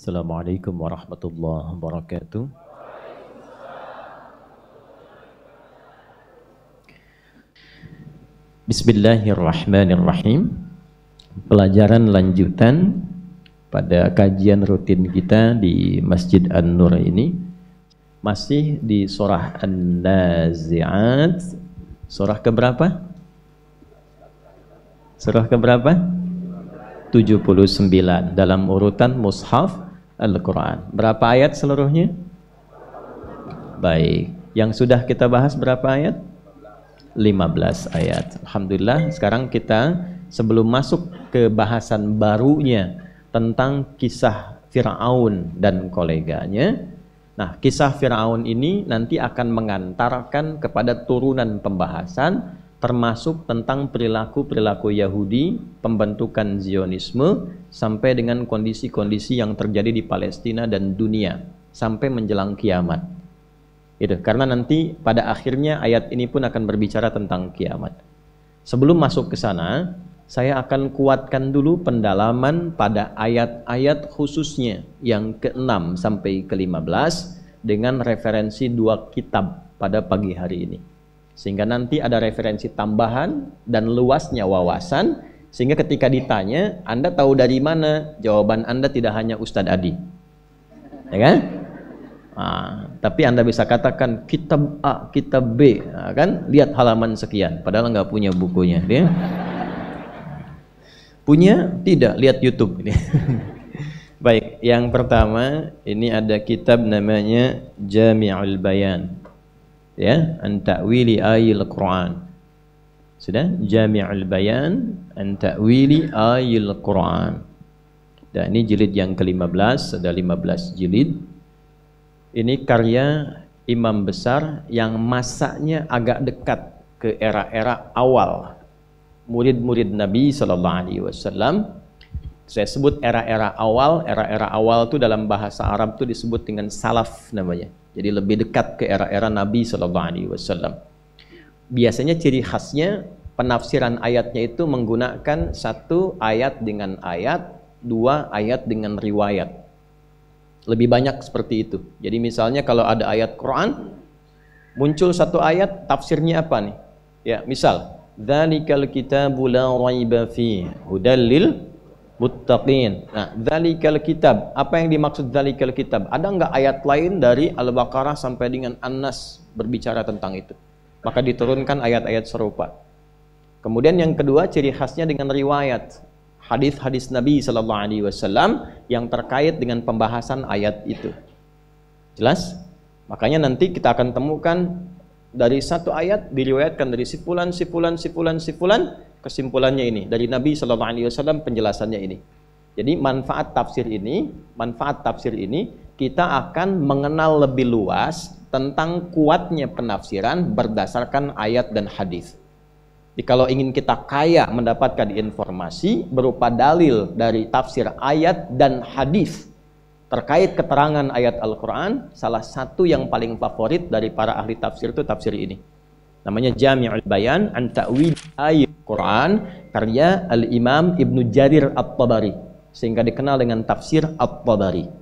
Assalamualaikum warahmatullahi wabarakatuh. Bismillahirrahmanirrahim. Pelajaran lanjutan pada kajian rutin kita di Masjid An-Nur ini masih di surah An-Nazi'at. Surah keberapa? Surah keberapa? 79 dalam urutan mushaf Al-Quran. Berapa ayat seluruhnya? Baik, yang sudah kita bahas berapa ayat? 15 ayat. Alhamdulillah, sekarang kita sebelum masuk ke bahasan barunya tentang kisah Fir'aun dan koleganya. Nah, kisah Fir'aun ini nanti akan mengantarkan kepada turunan pembahasan termasuk tentang perilaku-perilaku Yahudi, pembentukan Zionisme, sampai dengan kondisi-kondisi yang terjadi di Palestina dan dunia, sampai menjelang kiamat. Itu, karena nanti pada akhirnya ayat ini pun akan berbicara tentang kiamat. Sebelum masuk ke sana, saya akan kuatkan dulu pendalaman pada ayat-ayat khususnya yang ke-6 sampai ke-15 dengan referensi 2 kitab pada pagi hari ini. Sehingga nanti ada referensi tambahan dan luasnya wawasan, sehingga ketika ditanya, Anda tahu dari mana? Jawaban Anda tidak hanya Ustadz Adi, ya kan? Tapi Anda bisa katakan kitab A, kitab B, kan? Lihat halaman sekian, padahal nggak punya bukunya. Dia punya? Tidak, lihat YouTube. Baik, yang pertama ini ada kitab namanya Jami'ul Bayan, ya, an ta'wili ayil Quran. Sudah? Jami'ul Bayan an ta'wili ayil Quran. Dan ini jilid yang ke-15, ada 15 jilid. Ini karya imam besar yang masanya agak dekat ke era-era awal murid-murid Nabi SAW. Saya sebut era-era awal itu dalam bahasa Arab itu disebut dengan salaf namanya. Jadi lebih dekat ke era-era Nabi SAW. Biasanya ciri khasnya penafsiran ayatnya itu menggunakan 1 ayat dengan ayat, 2 ayat dengan riwayat. Lebih banyak seperti itu. Jadi misalnya kalau ada ayat Quran, muncul 1 ayat, tafsirnya apa nih? Ya, misal, dzalikal kitabu la raiba fihi hudal lil muttaqin. Nah, dzalikal kitab, apa yang dimaksud dzalikal kitab? Ada enggak ayat lain dari Al-Baqarah sampai dengan An-Nas berbicara tentang itu? Maka diturunkan ayat-ayat serupa. Kemudian yang kedua, ciri khasnya dengan riwayat, hadis-hadis Nabi SAW yang terkait dengan pembahasan ayat itu. Jelas? Makanya nanti kita akan temukan dari 1 ayat diriwayatkan dari si fulan, kesimpulannya ini dari Nabi SAW, penjelasannya ini. Jadi manfaat tafsir ini kita akan mengenal lebih luas tentang kuatnya penafsiran berdasarkan ayat dan hadis. Jadi kalau ingin kita kaya mendapatkan informasi berupa dalil dari tafsir ayat dan hadis terkait keterangan ayat Al-Quran, salah satu yang paling favorit dari para ahli tafsir itu tafsir ini. Namanya Jami'ul Bayan an Ta'wil Ayat Quran, karya Al-Imam Ibnu Jarir At-Tabari, sehingga dikenal dengan tafsir At-Tabari.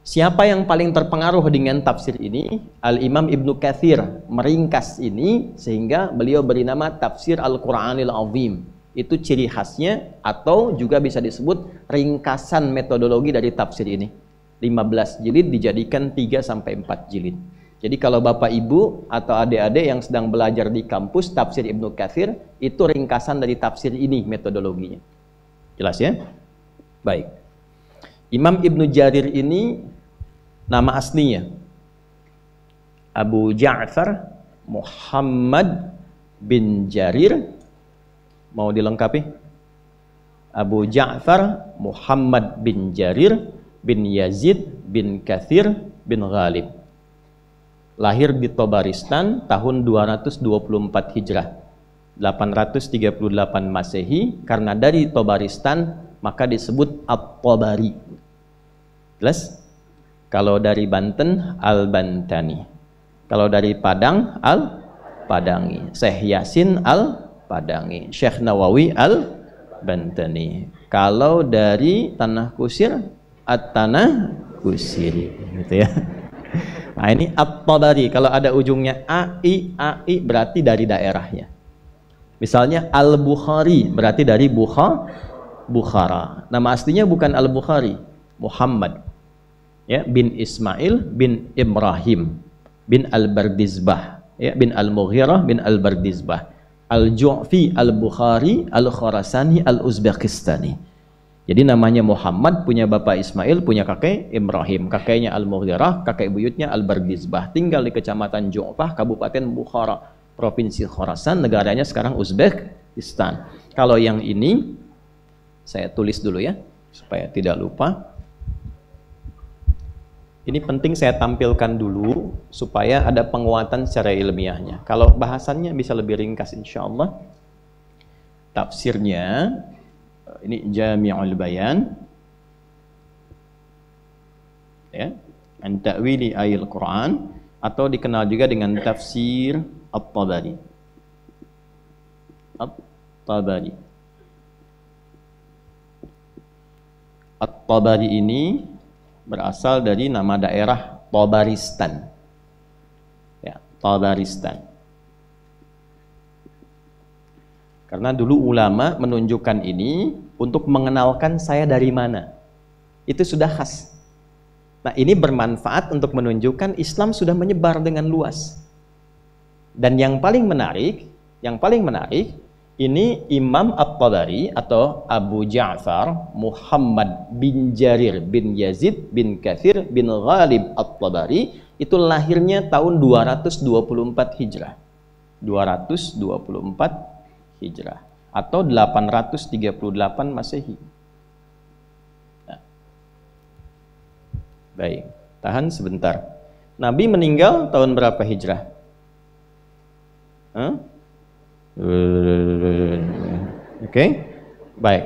Siapa yang paling terpengaruh dengan tafsir ini? Al-Imam Ibnu Katsir meringkas ini sehingga beliau beri nama Tafsir Al-Quranil Azim. Itu ciri khasnya, atau juga bisa disebut ringkasan metodologi dari tafsir ini. 15 jilid dijadikan 3-4 jilid. Jadi kalau Bapak Ibu atau adik-adik yang sedang belajar di kampus tafsir Ibnu Katsir, itu ringkasan dari tafsir ini metodologinya. Jelas ya? Baik. Imam Ibnu Jarir ini nama aslinya Abu Ja'far Muhammad bin Jarir. Mau dilengkapi? Abu Ja'far Muhammad bin Jarir bin Yazid bin Katsir bin Ghalib. Lahir di Tabaristan tahun 224 Hijrah, 838 Masehi. Karena dari Tabaristan maka disebut At-Tabari. Jelas? Kalau dari Banten, Al-Bantani. Kalau dari Padang, Al-Padangi. Syekh Yasin Al-Padangi. Syekh Nawawi Al-Bantani. Kalau dari Tanah Kusir, At-Tanafusiri, gitu ya. Nah, ini At-Tabari, kalau ada ujungnya ai berarti dari daerahnya. Misalnya Al-Bukhari berarti dari Bukhara. Nama aslinya bukan Al-Bukhari, Muhammad ya bin Ismail bin Ibrahim bin Al-Bardizbah ya, bin Al-Mughirah bin Al-Bardizbah, Al-Ju'fi Al-Bukhari Al-Khurasani Al-Uzbekistani. Jadi namanya Muhammad, punya bapak Ismail, punya kakek Ibrahim, kakeknya Al-Mughirah, kakek buyutnya Al-Bardizbah, tinggal di kecamatan Ju'fah, Kabupaten Bukhara, Provinsi Khorasan, negaranya sekarang Uzbekistan. Kalau yang ini saya tulis dulu ya, supaya tidak lupa. Ini penting saya tampilkan dulu, supaya ada penguatan secara ilmiahnya. Kalau bahasannya bisa lebih ringkas insya Allah. Tafsirnya, ini Jami'ul Bayan. Ya, an ta'wili ayil Quran, atau dikenal juga dengan tafsir At-Tabari. At-Tabari. At-Tabari ini berasal dari nama daerah Tabaristan. Ya, Tabaristan. Karena dulu ulama menunjukkan ini untuk mengenalkan saya dari mana. Itu sudah khas. Nah, ini bermanfaat untuk menunjukkan Islam sudah menyebar dengan luas. Dan yang paling menarik, ini Imam At-Tabari atau Abu Ja'far Muhammad bin Jarir bin Yazid bin Kathir bin Ghalib At-Tabari itu lahirnya tahun 224 Hijrah. 224 Hijrah atau 838 Masehi. Nah. Baik, tahan sebentar. Nabi meninggal tahun berapa Hijrah? Oke, baik.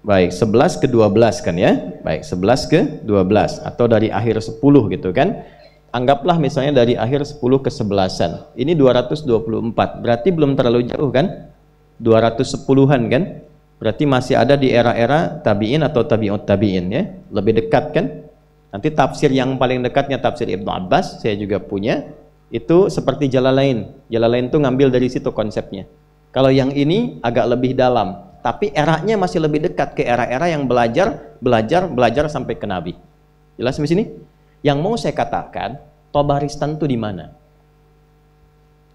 Baik, 11 ke 12 kan ya? Baik, 11 ke 12 atau dari akhir 10 gitu kan? Anggaplah misalnya dari akhir 10 ke 11-an. Ini 224. Berarti belum terlalu jauh kan? 210-an kan? Berarti masih ada di era-era tabi'in atau tabi'ut tabi'in ya? Lebih dekat kan? Nanti tafsir yang paling dekatnya tafsir Ibnu Abbas, saya juga punya. Itu seperti Jalalain. Jalalain itu ngambil dari situ konsepnya. Kalau yang ini agak lebih dalam, tapi eranya masih lebih dekat ke era-era yang belajar sampai ke Nabi. Jelas di sini? Yang mau saya katakan, Tabaristan itu di mana?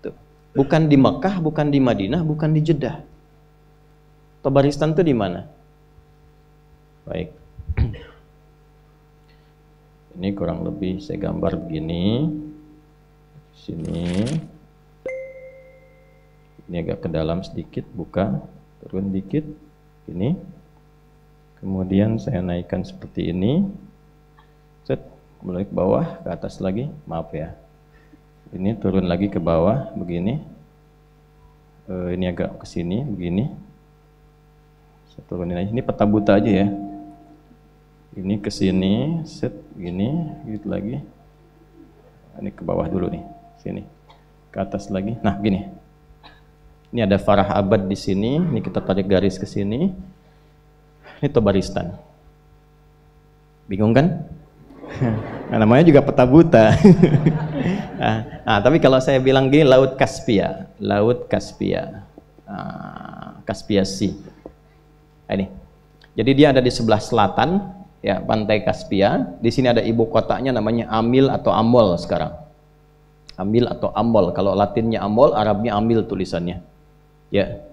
Tuh. Bukan di Mekah, bukan di Madinah, bukan di Jeddah. Tabaristan itu di mana? Baik. Ini kurang lebih saya gambar begini. Sini. Ini agak ke dalam sedikit, buka, turun dikit, ini. Kemudian saya naikkan seperti ini. Set, mulai ke bawah, ke atas lagi, maaf ya. Ini turun lagi ke bawah, begini. Ini agak ke sini, begini. Saya turunin aja. Ini peta buta aja ya. Ini ke sini, set, begini, gitu lagi. Ini ke bawah dulu nih, sini. Ke atas lagi. Nah, gini. Ini ada Farah Abad di sini. Ini kita tarik garis ke sini. Ini Tabaristan. Bingung kan? Nah, namanya juga peta buta. Nah, tapi kalau saya bilang gini, Laut Kaspia, Laut Kaspia, Kaspia Sea. Nah, ini. Jadi dia ada di sebelah selatan, ya, pantai Kaspia. Di sini ada ibu kotanya namanya Amil atau Amol sekarang. Amil atau Amol. Kalau Latinnya Amol, Arabnya Amil tulisannya. Ya.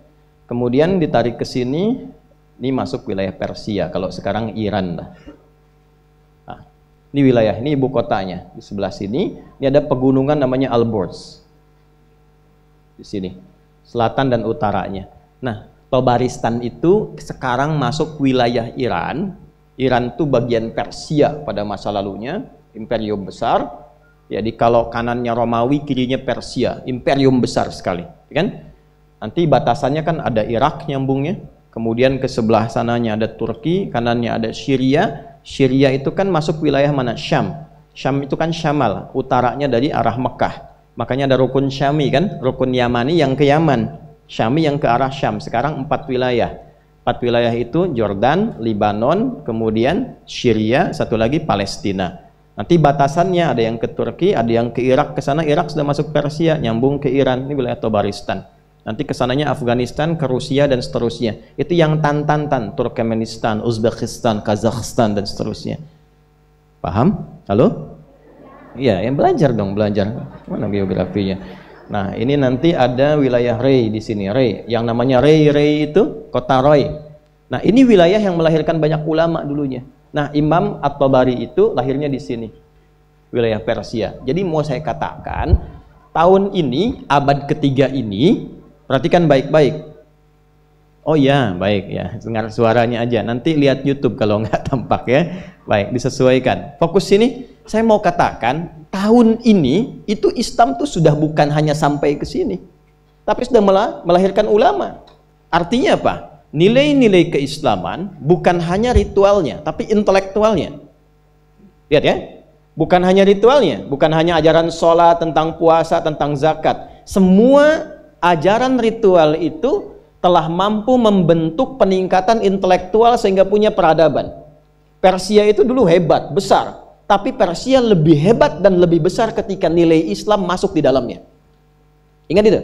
Kemudian ditarik ke sini, ini masuk wilayah Persia. Kalau sekarang Iran lah. Nah, ini wilayah, ini ibu kotanya. Di sebelah sini, ini ada pegunungan namanya Alborz. Di sini, selatan dan utaranya. Nah, Tabaristan itu sekarang masuk wilayah Iran. Iran itu bagian Persia pada masa lalunya, imperium besar. Jadi kalau kanannya Romawi, kirinya Persia, imperium besar sekali, kan? Nanti batasannya kan ada Irak nyambungnya, kemudian ke sebelah sananya ada Turki, kanannya ada Syria. Syria itu kan masuk wilayah mana? Syam. Syam itu kan Syamal, utaranya dari arah Mekah. Makanya ada rukun Syami kan, rukun Yamani yang ke Yaman, Syami yang ke arah Syam. Sekarang 4 wilayah. 4 wilayah itu Jordan, Libanon, kemudian Syria, satu lagi Palestina. Nanti batasannya ada yang ke Turki, ada yang ke Irak, ke sana Irak sudah masuk Persia, nyambung ke Iran, ini wilayah Tabaristan. Nanti kesananya Afghanistan, ke Rusia dan seterusnya. Itu yang tan, Turkmenistan, Uzbekistan, Kazakhstan dan seterusnya. Paham? Halo? Iya, yang belajar dong, belajar. Mana geografinya? Nah, ini nanti ada wilayah Rey di sini, Rey. Yang namanya Rey itu kota Roy. Nah, ini wilayah yang melahirkan banyak ulama dulunya. Nah, Imam At-Tabari itu lahirnya di sini, wilayah Persia. Jadi mau saya katakan, tahun ini, abad ketiga ini, perhatikan baik-baik. Oh ya, baik ya, dengar suaranya aja. Nanti lihat YouTube kalau nggak tampak ya. Baik, disesuaikan. Fokus sini, saya mau katakan, tahun ini itu Islam tuh sudah bukan hanya sampai ke sini, tapi sudah melahirkan ulama. Artinya apa? Nilai-nilai keislaman bukan hanya ritualnya, tapi intelektualnya. Lihat ya, bukan hanya ritualnya, bukan hanya ajaran sholat, tentang puasa, tentang zakat. Semua ajaran ritual itu telah mampu membentuk peningkatan intelektual sehingga punya peradaban. Persia itu dulu hebat, besar, tapi Persia lebih hebat dan lebih besar ketika nilai Islam masuk di dalamnya. Ingat itu?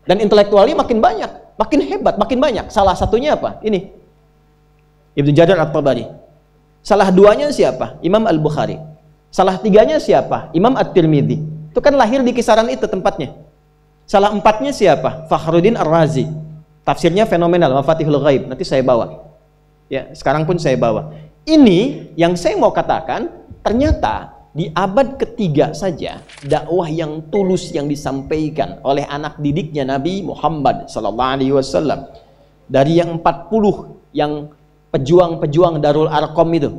Dan intelektualnya makin banyak, makin hebat, makin banyak. Salah satunya apa? Ini Ibnu Jarir At-Tabari. Salah duanya siapa? Imam Al-Bukhari. Salah tiganya siapa? Imam At-Tirmidzi. Itu kan lahir di kisaran itu tempatnya. Salah empatnya siapa? Fakhruddin Ar-Razi. Tafsirnya fenomenal, Mafatihul Ghaib. Nanti saya bawa. Ya, sekarang pun saya bawa. Ini yang saya mau katakan, ternyata di abad ketiga saja dakwah yang tulus yang disampaikan oleh anak didiknya Nabi Muhammad SAW, dari yang 40 yang pejuang-pejuang Darul Arqam itu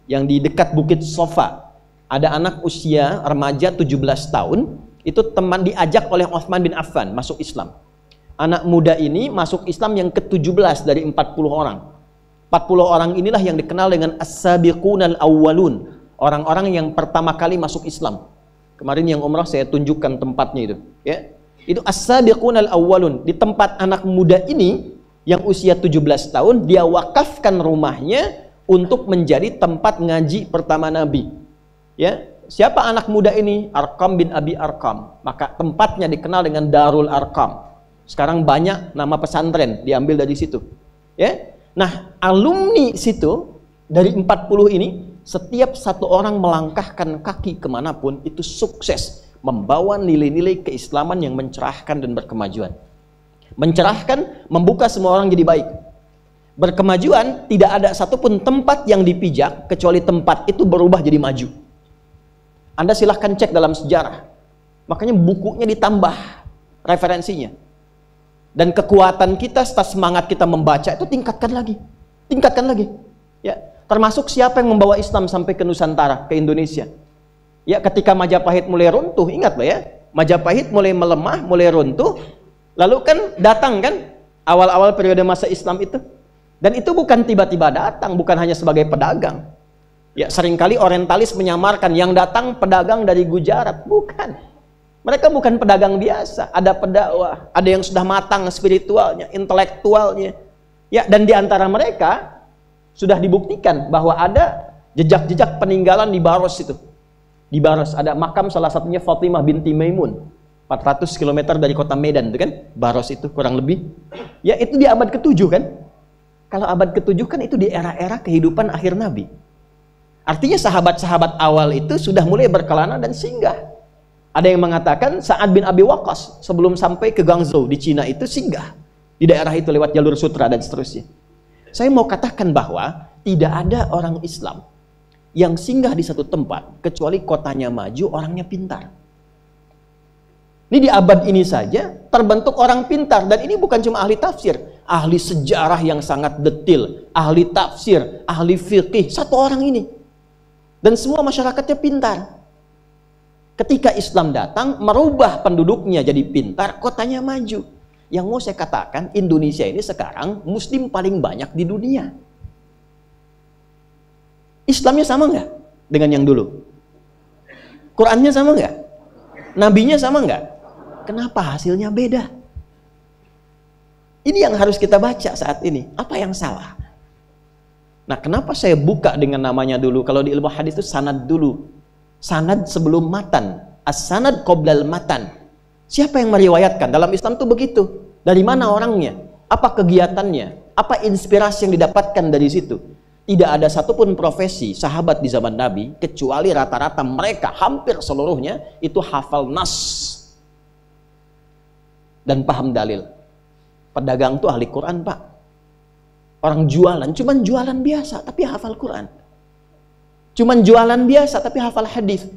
yang di dekat Bukit Sofa, ada anak usia remaja 17 tahun itu teman diajak oleh Utsman bin Affan masuk Islam. Anak muda ini masuk Islam yang ke-17 dari 40 orang. 40 orang inilah yang dikenal dengan as-sabiqunal awwalun, orang-orang yang pertama kali masuk Islam. Kemarin yang umrah saya tunjukkan tempatnya itu, ya. Itu as-sabiqunal awwalun. Di tempat anak muda ini yang usia 17 tahun, dia wakafkan rumahnya untuk menjadi tempat ngaji pertama Nabi. Ya, siapa anak muda ini? Arqam bin Abi Arqam. Maka tempatnya dikenal dengan Darul Arqam. Sekarang banyak nama pesantren diambil dari situ. Ya. Nah, alumni situ dari 40 ini, setiap satu orang melangkahkan kaki kemanapun itu sukses membawa nilai-nilai keislaman yang mencerahkan dan berkemajuan. Mencerahkan, membuka semua orang jadi baik. Berkemajuan, tidak ada satupun tempat yang dipijak kecuali tempat itu berubah jadi maju. Anda silahkan cek dalam sejarah. Makanya bukunya ditambah referensinya. Dan kekuatan kita, semangat kita membaca itu tingkatkan lagi. Tingkatkan lagi. Ya, termasuk siapa yang membawa Islam sampai ke Nusantara, ke Indonesia. Ya, ketika Majapahit mulai runtuh, ingat Pak ya, Majapahit mulai melemah, mulai runtuh, lalu kan datang kan awal-awal periode masa Islam itu. Dan itu bukan tiba-tiba datang, bukan hanya sebagai pedagang. Ya, seringkali orientalis menyamarkan yang datang pedagang dari Gujarat, bukan. Mereka bukan pedagang biasa, ada pendakwah, ada yang sudah matang spiritualnya, intelektualnya. Ya, dan di antara mereka sudah dibuktikan bahwa ada jejak-jejak peninggalan di Baros itu. Di Baros ada makam salah satunya Fatimah binti Maimun, 400 km dari kota Medan itu kan, Baros itu kurang lebih. Ya, itu di abad ke-7 kan. Kalau abad ke-7 kan itu di era-era kehidupan akhir Nabi. Artinya sahabat-sahabat awal itu sudah mulai berkelana dan singgah. Ada yang mengatakan Sa'ad bin Abi Waqqas sebelum sampai ke Guangzhou di Cina itu singgah di daerah itu lewat jalur sutra dan seterusnya. Saya mau katakan bahwa tidak ada orang Islam yang singgah di satu tempat kecuali kotanya maju, orangnya pintar. Ini di abad ini saja terbentuk orang pintar, dan ini bukan cuma ahli tafsir, ahli sejarah yang sangat detil, ahli tafsir, ahli fikih, satu orang ini. Dan semua masyarakatnya pintar. Ketika Islam datang, merubah penduduknya jadi pintar, kotanya maju. Yang mau saya katakan, Indonesia ini sekarang muslim paling banyak di dunia. Islamnya sama nggak dengan yang dulu? Qurannya sama nggak? Nabinya sama nggak? Kenapa hasilnya beda? Ini yang harus kita baca saat ini. Apa yang salah? Nah, kenapa saya buka dengan namanya dulu? Kalau di ilmu hadis itu sanad dulu. Sanad sebelum matan. As-sanad qoblal matan. Siapa yang meriwayatkan? Dalam Islam itu begitu. Dari mana orangnya? Apa kegiatannya? Apa inspirasi yang didapatkan dari situ? Tidak ada satupun profesi sahabat di zaman Nabi, kecuali rata-rata mereka, hampir seluruhnya, itu hafal nas. Dan paham dalil. Pedagang tuh ahli Quran, Pak. Orang jualan, cuman jualan biasa, tapi hafal Quran. Cuman jualan biasa, tapi hafal hadis.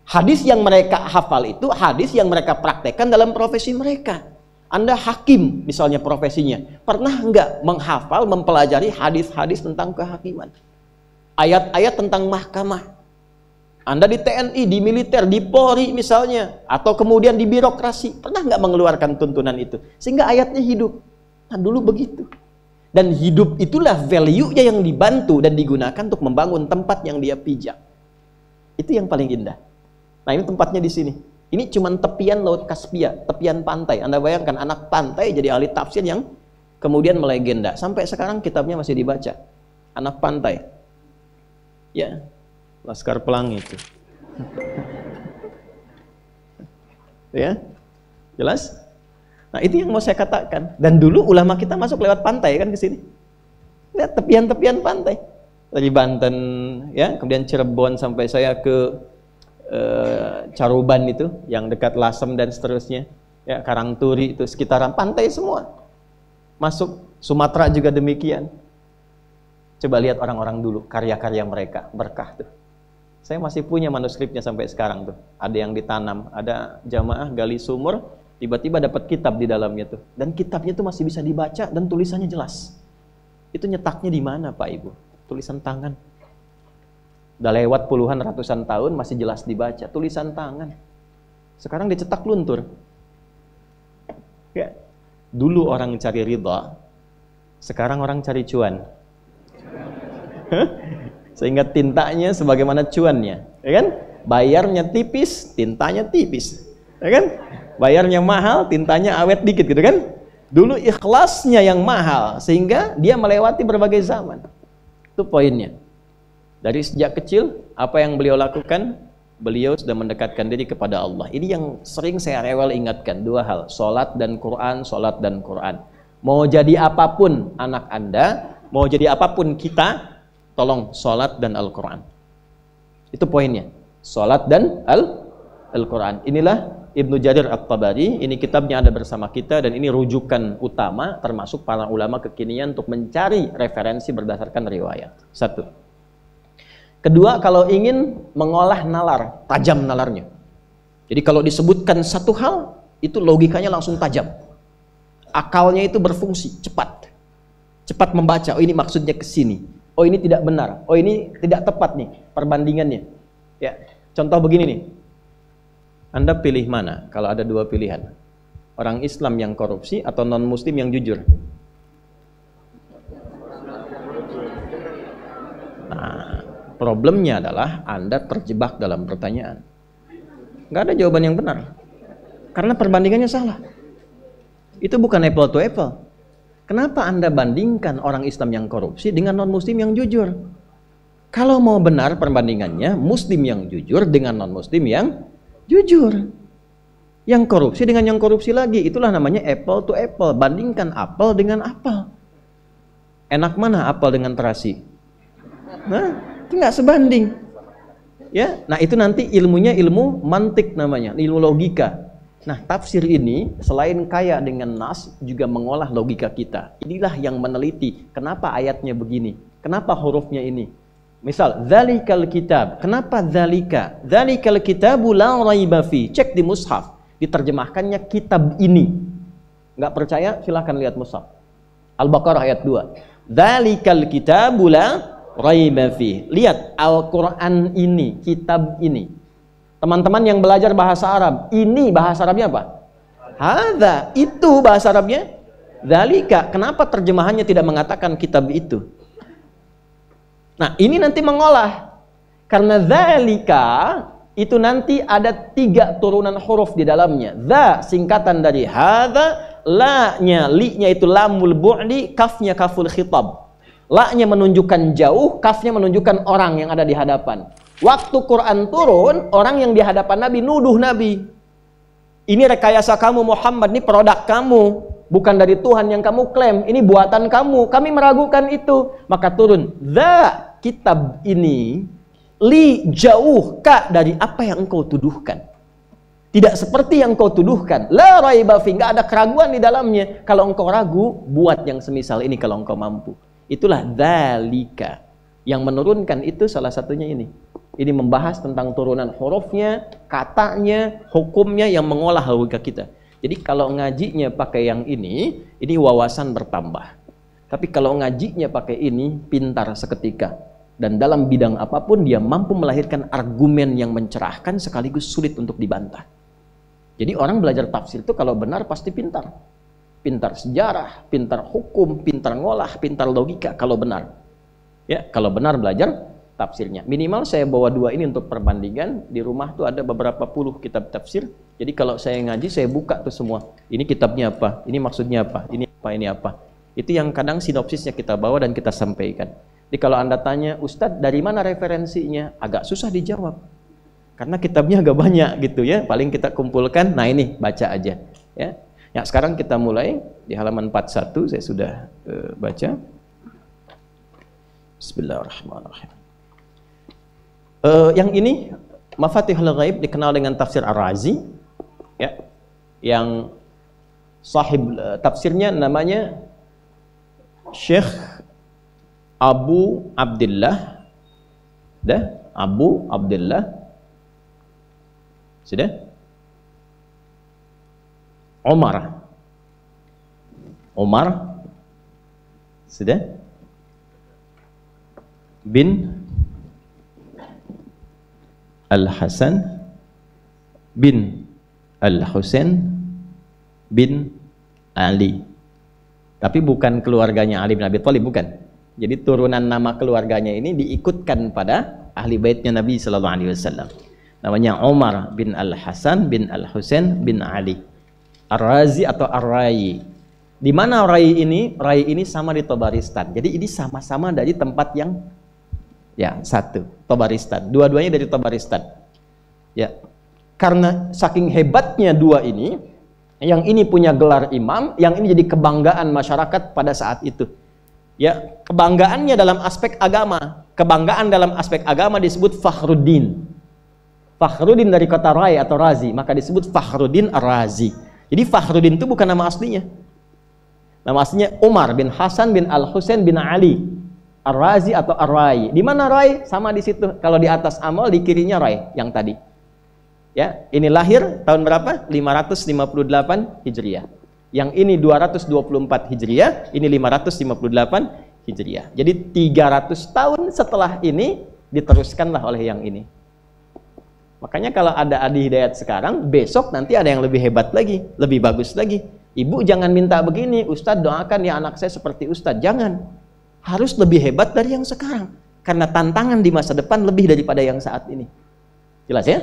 Hadis yang mereka hafal itu, hadis yang mereka praktekkan dalam profesi mereka. Anda hakim, misalnya profesinya. Pernah nggak menghafal, mempelajari hadis-hadis tentang kehakiman? Ayat-ayat tentang mahkamah. Anda di TNI, di militer, di Polri misalnya. Atau kemudian di birokrasi. Pernah nggak mengeluarkan tuntunan itu? Sehingga ayatnya hidup. Nah, dulu begitu. Dan hidup itulah value-nya yang dibantu dan digunakan untuk membangun tempat yang dia pijak. Itu yang paling indah. Nah, ini tempatnya di sini. Ini cuma tepian Laut Kaspia, tepian pantai. Anda bayangkan anak pantai jadi ahli tafsir yang kemudian melegenda. Sampai sekarang kitabnya masih dibaca. Anak pantai. Ya, Laskar Pelangi itu. Ya, jelas? Nah, itu yang mau saya katakan. Dan dulu ulama kita masuk lewat pantai kan ke sini. Lihat tepian-tepian pantai. Dari Banten, ya, kemudian Cirebon sampai saya ke Caruban itu, yang dekat Lasem dan seterusnya. Ya, Karangturi itu sekitaran pantai semua. Masuk Sumatera juga demikian. Coba lihat orang-orang dulu, karya-karya mereka, berkah tuh. Saya masih punya manuskripnya sampai sekarang tuh. Ada yang ditanam, ada jamaah gali sumur, tiba-tiba dapat kitab di dalamnya tuh. Dan kitabnya tuh masih bisa dibaca dan tulisannya jelas. Itu nyetaknya di mana, Pak Ibu? Tulisan tangan. Udah lewat puluhan ratusan tahun masih jelas dibaca, tulisan tangan. Sekarang dicetak luntur. Ya. Dulu orang cari ridha, sekarang orang cari cuan. Sehingga tintanya sebagaimana cuannya, ya kan? Bayarnya tipis, tintanya tipis. Ya kan? Bayarnya mahal, tintanya awet dikit gitu kan? Dulu ikhlasnya yang mahal sehingga dia melewati berbagai zaman. Itu poinnya. Dari sejak kecil, apa yang beliau lakukan? Beliau sudah mendekatkan diri kepada Allah. Ini yang sering saya rewel ingatkan. Dua hal, sholat dan Quran, sholat dan Quran. Mau jadi apapun anak Anda, mau jadi apapun kita, tolong sholat dan Al-Quran. Itu poinnya. Sholat dan Al-Quran. Inilah Ibnu Jarir At-Tabari. Ini kitabnya ada bersama kita dan ini rujukan utama termasuk para ulama kekinian untuk mencari referensi berdasarkan riwayat. Satu. Kedua, kalau ingin mengolah nalar, tajam nalarnya. Jadi kalau disebutkan satu hal, itu logikanya langsung tajam. Akalnya itu berfungsi, cepat. Cepat membaca, oh ini maksudnya ke sini. Oh ini tidak benar, oh ini tidak tepat nih perbandingannya. Ya, contoh begini nih. Anda pilih mana kalau ada dua pilihan? Orang Islam yang korupsi atau non-muslim yang jujur? Nah, problemnya adalah Anda terjebak dalam pertanyaan. Nggak ada jawaban yang benar. Karena perbandingannya salah. Itu bukan apple to apple. Kenapa Anda bandingkan orang Islam yang korupsi dengan non-muslim yang jujur? Kalau mau benar perbandingannya, muslim yang jujur dengan non-muslim yang jujur. Yang korupsi dengan yang korupsi lagi. Itulah namanya apple to apple. Bandingkan apel dengan apel. Enak mana apel dengan terasi? Nah, itu nggak sebanding. Ya, nah itu nanti ilmunya ilmu mantik namanya, ilmu logika. Nah, tafsir ini selain kaya dengan nas juga mengolah logika kita. Inilah yang meneliti kenapa ayatnya begini, kenapa hurufnya ini. Misal, dzalikal kitab. Kenapa dzalika? Dzalikal kitabu la raiba fi. Cek di mushaf, diterjemahkannya kitab ini. Nggak percaya? Silahkan lihat mushaf. Al-Baqarah ayat 2. Dzalikal kitabu la raiba fi. Lihat Al-Quran ini, kitab ini. Teman-teman yang belajar bahasa Arab, ini bahasa Arabnya apa? Hadza, itu bahasa Arabnya. Dzalika, kenapa terjemahannya tidak mengatakan kitab itu? Nah, ini nanti mengolah. Karena dzalika itu nanti ada 3 turunan huruf di dalamnya. Dza singkatan dari hadza, la-nya, li-nya itu lamul bu'di, kafnya kaful khitab. La-nya menunjukkan jauh, kafnya menunjukkan orang yang ada di hadapan. Waktu Quran turun, orang yang di hadapan Nabi nuduh Nabi. Ini rekayasa kamu Muhammad, ini produk kamu, bukan dari Tuhan yang kamu klaim, ini buatan kamu. Kami meragukan itu. Maka turun, "Dza kitab ini li jauh ka dari apa yang engkau tuduhkan. Tidak seperti yang engkau tuduhkan. La raiba fi, enggak ada keraguan di dalamnya. Kalau engkau ragu, buat yang semisal ini kalau engkau mampu." Itulah dzalika. Yang menurunkan itu salah satunya ini. Ini membahas tentang turunan hurufnya, katanya, hukumnya yang mengolah logika kita. Jadi kalau ngajinya pakai yang ini wawasan bertambah. Tapi kalau ngajinya pakai ini, pintar seketika. Dan dalam bidang apapun dia mampu melahirkan argumen yang mencerahkan sekaligus sulit untuk dibantah. Jadi orang belajar tafsir itu kalau benar pasti pintar. Pintar sejarah, pintar hukum, pintar ngolah, pintar logika kalau benar. Ya, kalau benar belajar tafsirnya. Minimal saya bawa 2 ini untuk perbandingan. Di rumah tuh ada beberapa puluh kitab tafsir. Jadi kalau saya ngaji saya buka tuh semua. Ini kitabnya apa? Ini maksudnya apa? Ini apa? Ini apa? Itu yang kadang sinopsisnya kita bawa dan kita sampaikan. Jadi kalau Anda tanya, "Ustadz, dari mana referensinya?" Agak susah dijawab. Karena kitabnya agak banyak gitu ya. Paling kita kumpulkan, nah ini baca aja ya. Ya, sekarang kita mulai di halaman 41, saya sudah baca. Bismillahirrahmanirrahim. Yang ini Mafatihul Ghaib dikenal dengan tafsir Ar-Razi ya. Yang sahib tafsirnya namanya Syekh Abu Abdullah. Abu Abdullah. Sudah? Umar sudah bin Al-Hasan bin Al-Husain bin Ali. Tapi bukan keluarganya Ali bin Abi Thalib, bukan. Jadi turunan nama keluarganya ini diikutkan pada ahli baitnya Nabi sallallahu alaihi wasallam. Namanya Umar bin Al-Hasan bin Al-Husain bin Ali. Ar-Razi atau Ar-Rayi. Di mana Rayi ini? Rayi ini sama di Tabaristan. Jadi ini sama-sama dari tempat yang satu, Tabaristan. Dua-duanya dari Tabaristan. Ya. Karena saking hebatnya 2 ini, yang ini punya gelar imam, yang ini jadi kebanggaan masyarakat pada saat itu. Ya, kebanggaannya dalam aspek agama. Kebanggaan dalam aspek agama disebut Fakhruddin. Fakhruddin dari kata Rai atau Razi, maka disebut Fakhruddin Ar-Razi. Jadi Fakhruddin itu bukan nama aslinya. Nama aslinya Umar bin Hasan bin Al-Husain bin Ali. Ar-Razi atau Ar-Rai. Di mana Rai? Sama di situ. Kalau di atas amal, di kirinya Rai yang tadi. Ya, ini lahir tahun berapa? 558 Hijriah. Yang ini 224 Hijriah, ini 558 Hijriah. Jadi 300 tahun setelah ini diteruskanlah oleh yang ini. Makanya kalau ada Adi Hidayat sekarang, besok nanti ada yang lebih hebat lagi, lebih bagus lagi. Ibu jangan minta begini, Ustadz doakan ya anak saya seperti Ustadz. Jangan. Harus lebih hebat dari yang sekarang. Karena tantangan di masa depan lebih daripada yang saat ini. Jelas ya?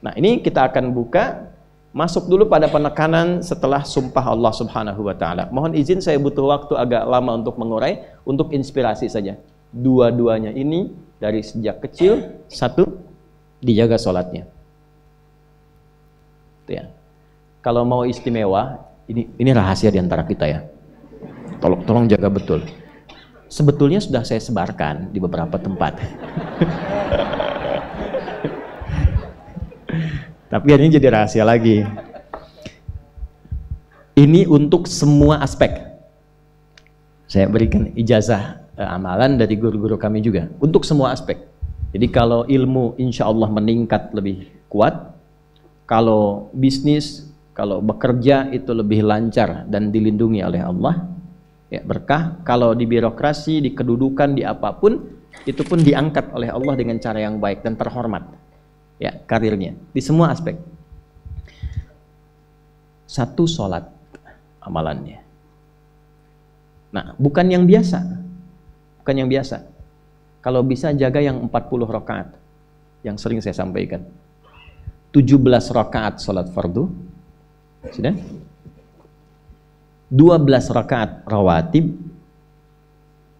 Nah, ini kita akan buka. Masuk dulu pada penekanan setelah sumpah Allah Subhanahu wa Ta'ala. Mohon izin saya butuh waktu agak lama untuk mengurai, untuk inspirasi saja. Dua-duanya ini dari sejak kecil, satu, dijaga sholatnya. Ya. Kalau mau istimewa, ini rahasia di antara kita ya. Tolong jaga betul. Sebetulnya sudah saya sebarkan di beberapa tempat. Tapi ini jadi rahasia lagi. Ini untuk semua aspek. Saya berikan ijazah amalan dari guru-guru kami juga. Untuk semua aspek. Jadi kalau ilmu insya Allah meningkat lebih kuat, kalau bisnis, kalau bekerja itu lebih lancar dan dilindungi oleh Allah, ya berkah. Kalau di birokrasi, di kedudukan, di apapun, itu pun diangkat oleh Allah dengan cara yang baik dan terhormat. Ya, karirnya di semua aspek. Satu sholat amalannya. Nah, bukan yang biasa, bukan yang biasa. Kalau bisa jaga yang 40 rakaat yang sering saya sampaikan. 17 rakaat sholat fardu. Sudah? 12 rakaat rawatib,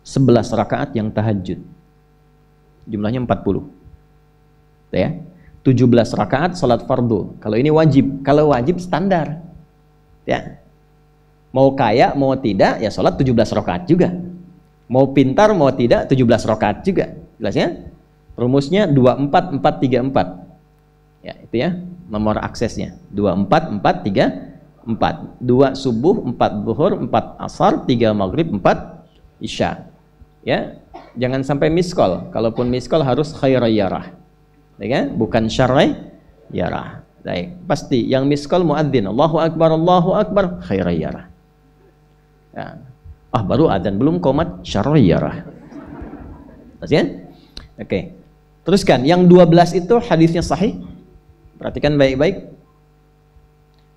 11 rakaat yang tahajud. Jumlahnya 40. Ya. 17 rakaat salat fardu. Kalau ini wajib, kalau wajib standar. Ya. Mau kaya, mau tidak, ya salat 17 rakaat juga. Mau pintar, mau tidak, 17 rakaat juga. Jelas ya? Rumusnya 24434. Ya, itu ya, nomor aksesnya. 24434. 2 subuh, 4 zuhur, 4 asar, 3 maghrib, 4 isya. Ya, jangan sampai miskol. Kalaupun miskol harus khairayyarah. Ya kan? Bukan syarrayyarah. Baik, pasti yang miskol muadzin, Allahu akbar, khairayyarah. Ya. Baru adzan belum qomat syarrayyarah. Ya? Oke. Teruskan, yang 12 itu hadisnya sahih. Perhatikan baik-baik.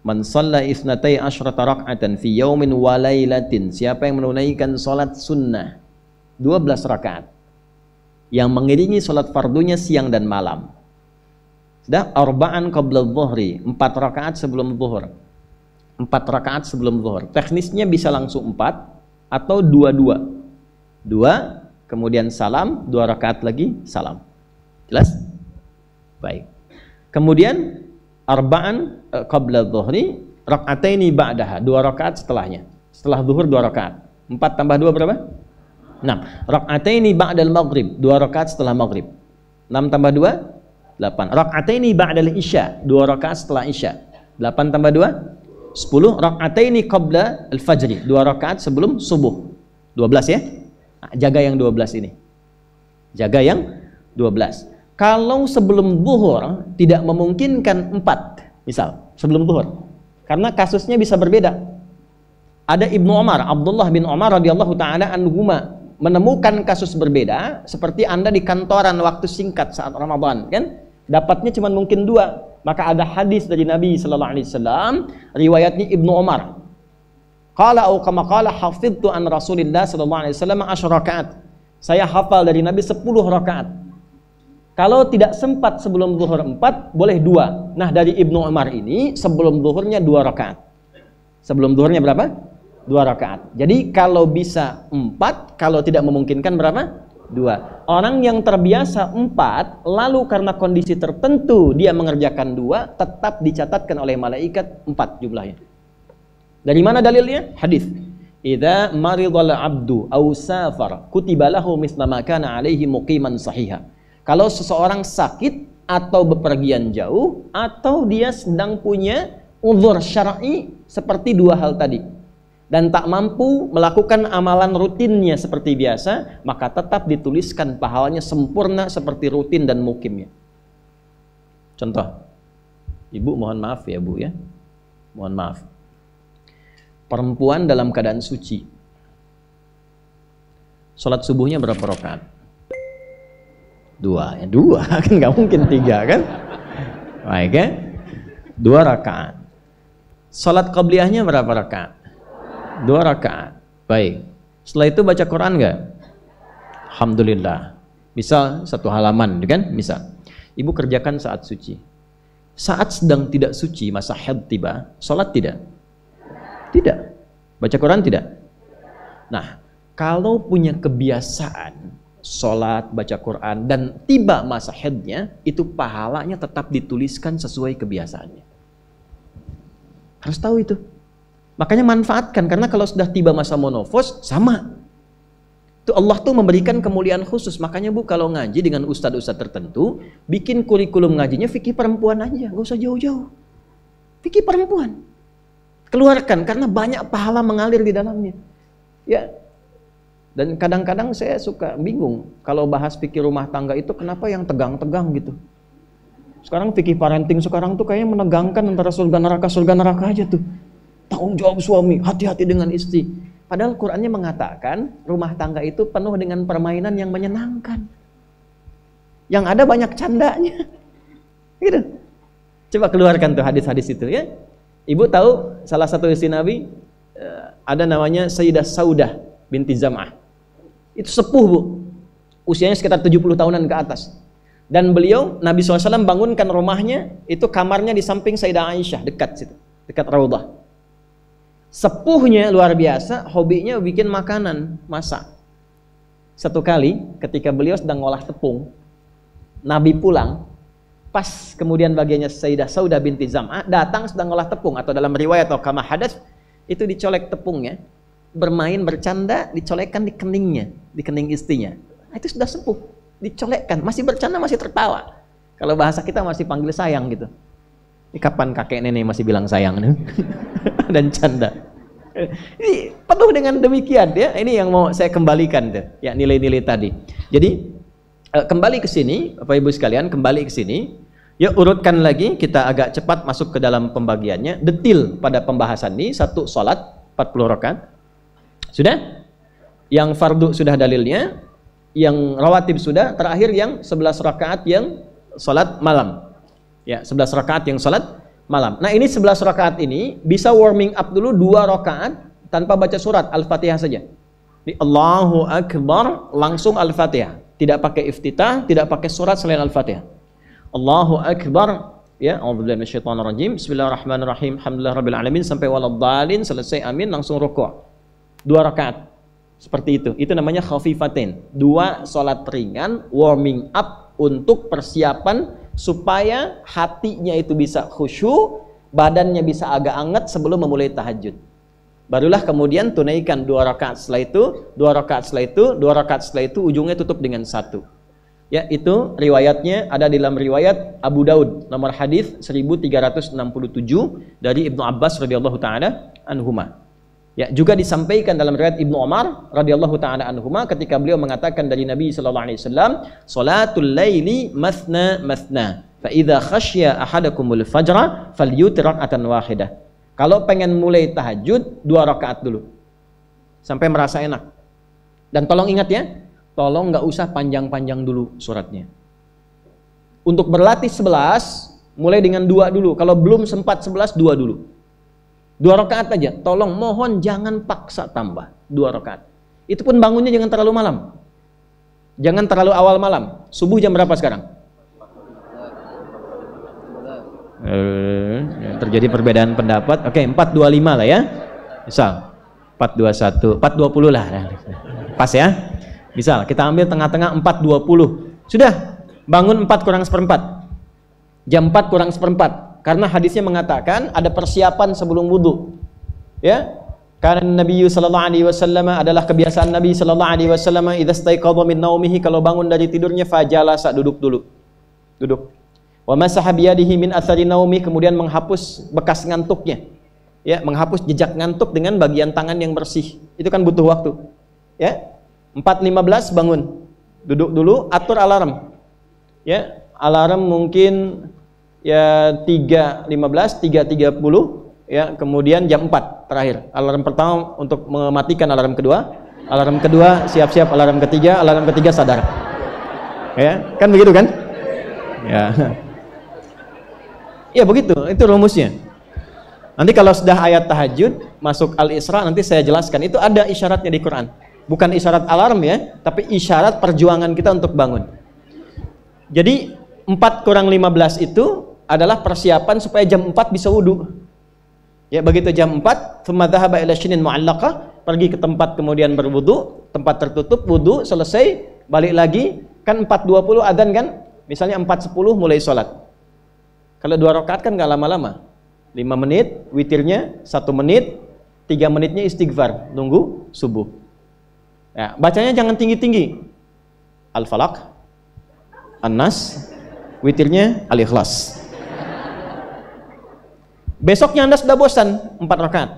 Man shalla itsnatai asyrata rak'atan fi yaumin wa lailatin. Siapa yang menunaikan salat sunnah 12 rakaat yang mengiringi salat fardunya siang dan malam. Sudah arba'an qabla dhuhri, 4 rakaat sebelum zuhur. 4 rakaat sebelum zuhur. Teknisnya bisa langsung 4 atau 2-2. 2 kemudian salam, 2 rakaat lagi salam. Jelas? Baik. Kemudian arba'an qabla dhuhri, rak'ataini ba'daha, 2 rakaat setelahnya. Setelah zuhur 2 rakaat. 4 tambah 2 berapa? 6. Rak'ataini ba'dal maghrib, 2 rakaat setelah maghrib. 6 tambah 2 8. Rak'ataini ba'dal isya, 2 rakaat setelah isya. 8 tambah 2 10. Rak'ataini qabla al-fajri, 2 rakaat sebelum subuh. 12 ya. Nah, jaga yang 12 ini. Jaga yang 12. Kalau sebelum zuhur tidak memungkinkan 4, misal sebelum zuhur, karena kasusnya bisa berbeda. Ada Ibnu Umar, Abdullah bin Umar radhiyallahu taala anhuma, menemukan kasus berbeda, seperti Anda di kantoran waktu singkat saat Ramadan, kan? Dapatnya cuma mungkin 2. Maka ada hadis dari Nabi sallallahu alaihi wasallam, riwayatnya Ibnu Umar. Qala au kama qala hafidtu an Rasulillah sallallahu alaihi wasallam 10 rakaat. Saya hafal dari Nabi 10 rakaat. Kalau tidak sempat sebelum zuhur 4, boleh 2. Nah, dari Ibnu Umar ini sebelum zuhurnya 2 rakaat. Sebelum zuhurnya berapa? 2 rakaat. Jadi kalau bisa 4, kalau tidak memungkinkan berapa? 2. Orang yang terbiasa 4, lalu karena kondisi tertentu dia mengerjakan 2, tetap dicatatkan oleh malaikat 4 jumlahnya. Dari mana dalilnya? Hadis. Idza maridal abdu aw safar kutiba lahu misla ma kana alaihi muqiman sahiha. Kalau seseorang sakit atau bepergian jauh atau dia sedang punya uzur syar'i seperti 2 hal tadi dan tak mampu melakukan amalan rutinnya seperti biasa, maka tetap dituliskan pahalanya sempurna seperti rutin dan mukimnya. Contoh, Ibu mohon maaf ya Bu ya, mohon maaf. Perempuan dalam keadaan suci, sholat subuhnya berapa rakaat? 2, ya 2 kan nggak mungkin 3 kan? Baik ya, 2 rakaat. Sholat qabliyahnya berapa rakaat? 2 rakaat. Baik. Setelah itu baca Quran nggak? Alhamdulillah. Misal 1 halaman, kan? Misal. Ibu kerjakan saat suci. Saat sedang tidak suci, masa haid tiba, sholat tidak? Tidak. Baca Quran tidak? Nah, kalau punya kebiasaan sholat, baca Quran, dan tiba masa haidnya, itu pahalanya tetap dituliskan sesuai kebiasaannya. Harus tahu itu. Makanya manfaatkan, karena kalau sudah tiba masa monofos, sama. Itu Allah tuh memberikan kemuliaan khusus. Makanya Bu, kalau ngaji dengan ustadz-ustadz tertentu, bikin kurikulum ngajinya fikih perempuan aja, gak usah jauh-jauh. Fikih perempuan. Keluarkan, karena banyak pahala mengalir di dalamnya. Ya. Dan kadang-kadang saya suka bingung kalau bahas fikih rumah tangga itu kenapa yang tegang-tegang gitu. Sekarang fikih parenting sekarang tuh kayaknya menegangkan antara surga neraka aja tuh. Tanggung jawab suami, hati-hati dengan istri. Padahal Qur'annya mengatakan rumah tangga itu penuh dengan permainan yang menyenangkan. Yang ada banyak candanya. Gitu. Coba keluarkan tuh hadis-hadis itu ya. Ibu tahu salah satu istri Nabi ada namanya Sayyidah Saudah binti Zam'ah. Itu sepuh Bu, usianya sekitar 70 tahunan ke atas. Dan beliau, Nabi SAW bangunkan rumahnya, itu kamarnya di samping Sayyidah Aisyah, dekat situ, dekat Raudhah. Sepuhnya luar biasa, hobinya bikin makanan, masak. Satu kali ketika beliau sedang ngolah tepung, Nabi pulang, pas kemudian bagiannya Sayyidah Saudah binti Zam'ah datang sedang ngolah tepung, atau dalam riwayat atau kama hadats itu dicolek tepungnya, bermain bercanda, dicolekkan di keningnya, di kening istrinya. Itu sudah sepuh, dicolekkan, masih bercanda, masih tertawa. Kalau bahasa kita masih panggil sayang gitu. Ini kapan kakek nenek masih bilang sayang nih? Dan canda. Ini penuh dengan demikian ya. Ini yang mau saya kembalikan tuh, ya nilai-nilai tadi. Jadi kembali ke sini, Bapak Ibu sekalian, kembali ke sini. Ya urutkan lagi, kita agak cepat masuk ke dalam pembagiannya. Detil pada pembahasan ini, satu salat 40 rakaat. Sudah? Yang fardu sudah dalilnya, yang rawatib sudah, terakhir yang 11 rakaat yang salat malam. Ya, 11 rakaat yang salat malam. Nah, ini 11 rakaat ini bisa warming up dulu 2 rakaat tanpa baca surat Al-Fatihah saja. Di Allahu Akbar langsung Al-Fatihah. Tidak pakai iftitah, tidak pakai surat selain Al-Fatihah. Allahu Akbar, ya, a'udzubillahi minasyaitonirrajim. Bismillahirrahmanirrahim. Alhamdulillahirabbil alamin sampai waladhdallin, selesai amin langsung rukuk. 2 rakaat. Seperti itu. Itu namanya khafifatain. 2 salat ringan warming up untuk persiapan supaya hatinya itu bisa khusyuk, badannya bisa agak anget sebelum memulai tahajud. Barulah kemudian tunaikan 2 rakaat setelah itu, 2 rakaat setelah itu, 2 rakaat setelah itu, ujungnya tutup dengan 1. Ya, itu riwayatnya ada dalam riwayat Abu Daud, nomor hadis 1367 dari Ibnu Abbas radhiyallahu taala anhuma. Ya, juga disampaikan dalam riwayat Ibnu Umar radhiyallahu taala anhuma ketika beliau mengatakan dari Nabi sallallahu alaihi wasallam, "Salatul laili mathna mathna, fa idza khasya ahadakumul fajra falyutir rak'atan wahidah." Kalau pengen mulai tahajud 2 rakaat dulu. Sampai merasa enak. Dan tolong ingat ya, tolong nggak usah panjang-panjang dulu suratnya. Untuk berlatih 11, mulai dengan 2 dulu. Kalau belum sempat 11, 2 dulu. 2 rakaat aja, tolong mohon jangan paksa tambah 2 rakaat. Itu pun bangunnya jangan terlalu malam. Jangan terlalu awal malam. Subuh jam berapa sekarang? Terjadi perbedaan pendapat. Oke, 4.25 lah ya. Misal 4.21, 4.20 lah. Pas ya. Misal kita ambil tengah-tengah 4.20. Sudah, bangun 4 kurang seperempat. Jam 4 kurang seperempat. Karena hadisnya mengatakan ada persiapan sebelum wudu. Ya. Karena Nabi sallallahu alaihi wasallam adalah kebiasaan Nabi sallallahu alaihi wasallam idza staiqadha min naumihi, kalau bangun dari tidurnya fajalasa, duduk dulu. Duduk. Wa masaha biyadihi min athari naumi, kemudian menghapus bekas ngantuknya. Ya, menghapus jejak ngantuk dengan bagian tangan yang bersih. Itu kan butuh waktu. Ya. 4.15 bangun. Duduk dulu, atur alarm. Ya, alarm mungkin ya 3.15, 3.30 ya, kemudian jam 4 terakhir. Alarm pertama untuk mematikan alarm kedua siap-siap, alarm ketiga sadar. Ya, kan begitu kan? Ya. Ya begitu, itu rumusnya. Nanti kalau sudah ayat tahajud masuk Al-Isra nanti saya jelaskan. Itu ada isyaratnya di Quran. Bukan isyarat alarm ya, tapi isyarat perjuangan kita untuk bangun. Jadi 4 kurang 15 itu adalah persiapan supaya jam 4 bisa wudu. Ya, begitu jam 4, thumma dhahaba ila shinin mu'allaqah, pergi ke tempat kemudian berwudu, tempat tertutup, wudu, selesai, balik lagi, kan 4.20 adzan kan? Misalnya 4.10 mulai sholat. Kalau 2 rakaat kan nggak lama-lama. 5 menit, witirnya 1 menit, 3 menitnya istighfar, nunggu subuh. Ya, bacanya jangan tinggi-tinggi. Al-Falaq, An-Nas, witirnya Al-Ikhlas. Besoknya Anda sudah bosan 4 rakaat.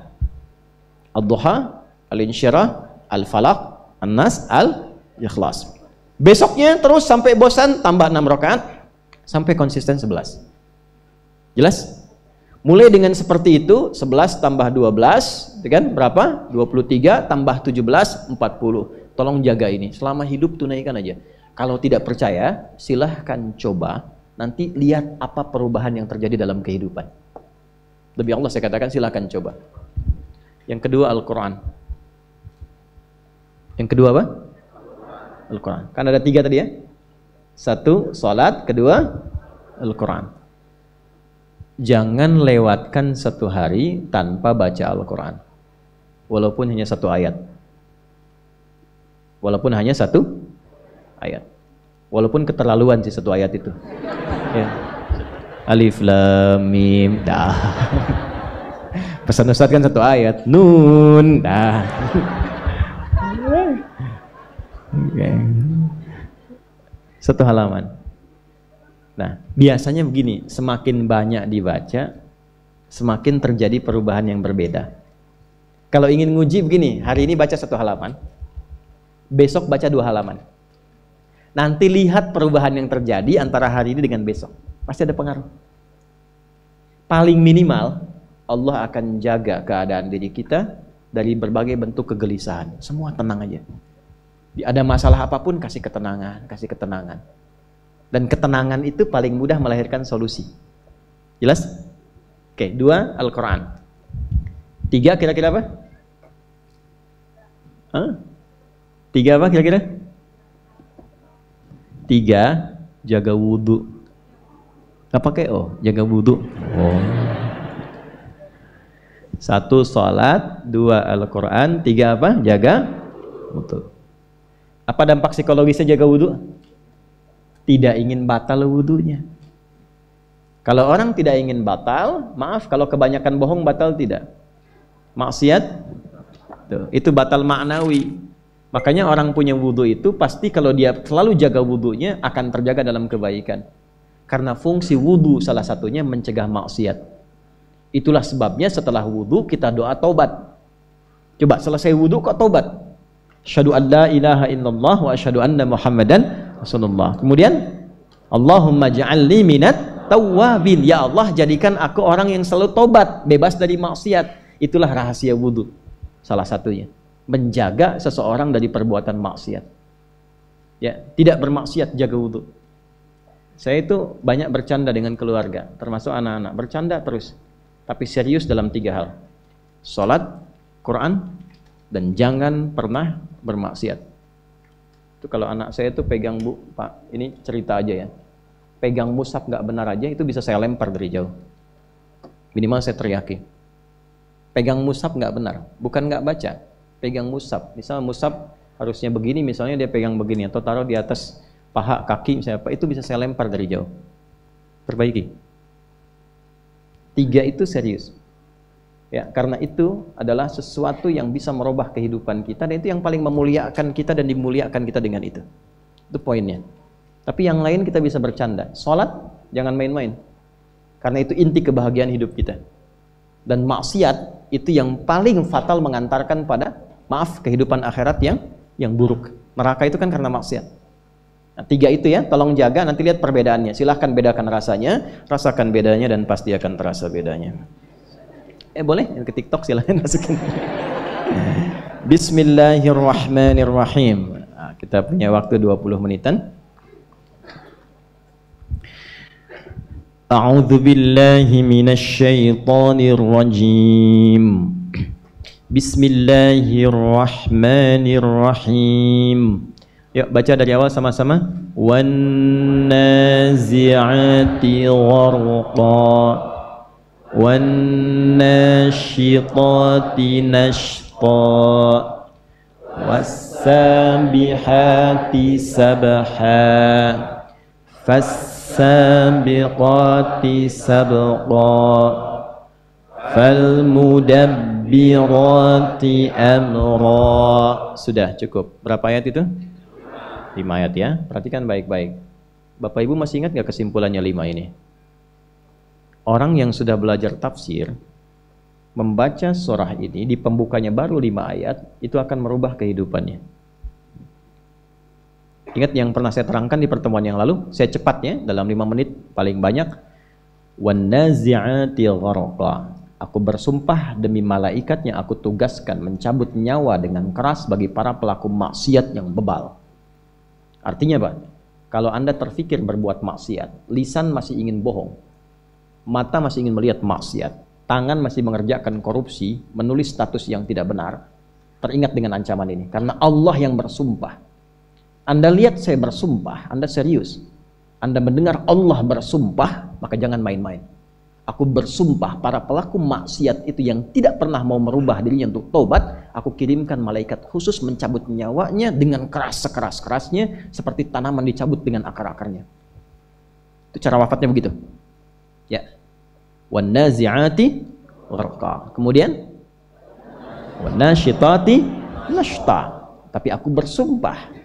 Ad-Duha, Al-Insyirah, Al-Falaq, An-Nas, Al-Ikhlas. Besoknya terus sampai bosan tambah 6 rakaat sampai konsisten 11. Jelas? Mulai dengan seperti itu, 11 tambah 12, kan berapa? 23 tambah 17, 40. Tolong jaga ini, selama hidup tunaikan aja. Kalau tidak percaya, silahkan coba, nanti lihat apa perubahan yang terjadi dalam kehidupan. Demi Allah saya katakan silahkan coba. Yang kedua Al-Quran. Yang kedua apa? Al-Quran. Kan ada 3 tadi ya? 1, salat, kedua Al-Quran. Jangan lewatkan 1 hari tanpa baca Al-Quran. walaupun hanya satu ayat. Walaupun hanya satu ayat. Walaupun keterlaluan sih satu ayat itu. Ya. Alif lam mim dah. Pesan Ustaz kan satu ayat. Nun dah. Okay. Satu halaman. Nah, biasanya begini, semakin banyak dibaca, semakin terjadi perubahan yang berbeda. Kalau ingin nguji begini, hari ini baca satu halaman, besok baca 2 halaman. Nanti lihat perubahan yang terjadi antara hari ini dengan besok. Pasti ada pengaruh. Paling minimal, Allah akan jaga keadaan diri kita dari berbagai bentuk kegelisahan. Semua tenang aja. Ada masalah apapun, kasih ketenangan, kasih ketenangan. Dan ketenangan itu paling mudah melahirkan solusi. Jelas? Oke, 2, Al-Quran. 3 kira-kira apa? 3 apa kira-kira? 3, jaga wudhu. Gak pakai jaga wudhu. 1, sholat. 2, Al-Quran. 3 apa? Jaga wudhu. Apa dampak psikologisnya jaga wudhu? Tidak ingin batal wudhunya. Kalau orang tidak ingin batal, maaf kalau kebanyakan bohong batal tidak? Maksiat? Tuh, itu batal maknawi. Makanya orang punya wudhu itu pasti kalau dia selalu jaga wudhunya akan terjaga dalam kebaikan. Karena fungsi wudhu salah satunya mencegah maksiat. Itulah sebabnya setelah wudhu kita doa taubat. Coba selesai wudhu kok taubat? Asyhadu an la ilaha illallah wa asyhadu anna Muhammadan Rasulullah. Kemudian Allahumma ja'alni minat tawwabin. Ya Allah, jadikan aku orang yang selalu tobat, bebas dari maksiat. Itulah rahasia wudhu. Salah satunya menjaga seseorang dari perbuatan maksiat. Ya, tidak bermaksiat, jaga wudhu. Saya itu banyak bercanda dengan keluarga, termasuk anak-anak. Bercanda terus, tapi serius dalam 3 hal. Salat, Quran, dan jangan pernah bermaksiat. Itu kalau anak saya itu pegang, Bu, Pak, ini cerita aja ya. Pegang mushaf nggak benar aja itu bisa saya lempar dari jauh. Minimal saya teriaki. Pegang mushaf nggak benar, bukan nggak baca. Pegang mushaf, misalnya mushaf harusnya begini, misalnya dia pegang begini atau taruh di atas paha kaki misalnya apa, itu bisa saya lempar dari jauh. Perbaiki. 3 itu serius. Ya, karena itu adalah sesuatu yang bisa merubah kehidupan kita dan itu yang paling memuliakan kita dan dimuliakan kita dengan itu. Itu poinnya. Tapi yang lain kita bisa bercanda. Sholat, jangan main-main. Karena itu inti kebahagiaan hidup kita. Dan maksiat itu yang paling fatal mengantarkan pada, maaf, kehidupan akhirat yang buruk. Neraka itu kan karena maksiat. Nah, 3 itu ya, tolong jaga, nanti lihat perbedaannya. Silahkan bedakan rasanya, rasakan bedanya dan pasti akan terasa bedanya. Boleh ke TikTok silahkan masukin. Bismillahirrahmanirrahim. Nah, kita punya waktu 20 menitan. A'udzu billahi minasy syaithanir rajim. Bismillahirrahmanirrahim. Yuk baca dari awal sama-sama. Wan nazi'ati gharqa. وَالنَّاشِطَاتِ نَشْطًا وَالسَّابِحَاتِ سَبْحًا فَالسَّابِقَاتِ سَبْقًا فَالْمُدَبِّرَاتِ أَمْرًا. Sudah cukup. Berapa ayat itu? 5 ayat ya. Perhatikan baik-baik. Bapak Ibu masih ingat gak kesimpulannya 5 ini? Orang yang sudah belajar tafsir, membaca surah ini, di pembukanya baru 5 ayat, itu akan merubah kehidupannya. Ingat yang pernah saya terangkan di pertemuan yang lalu, saya cepatnya, dalam 5 menit paling banyak. وَالنَّازِعَاتِ غَرْقًا. Aku bersumpah demi malaikat yang aku tugaskan mencabut nyawa dengan keras bagi para pelaku maksiat yang bebal. Artinya apa? Kalau Anda terfikir berbuat maksiat, lisan masih ingin bohong, mata masih ingin melihat maksiat, tangan masih mengerjakan korupsi, menulis status yang tidak benar, teringat dengan ancaman ini. Karena Allah yang bersumpah. Anda lihat saya bersumpah, Anda serius. Anda mendengar Allah bersumpah, maka jangan main-main. Aku bersumpah para pelaku maksiat itu yang tidak pernah mau merubah dirinya untuk tobat, aku kirimkan malaikat khusus mencabut nyawanya dengan keras sekeras-kerasnya seperti tanaman dicabut dengan akar-akarnya. Itu cara wafatnya begitu. Ya. Wan nazi'ati gharqa. Kemudian wan nasyitati nashta. Tapi aku bersumpah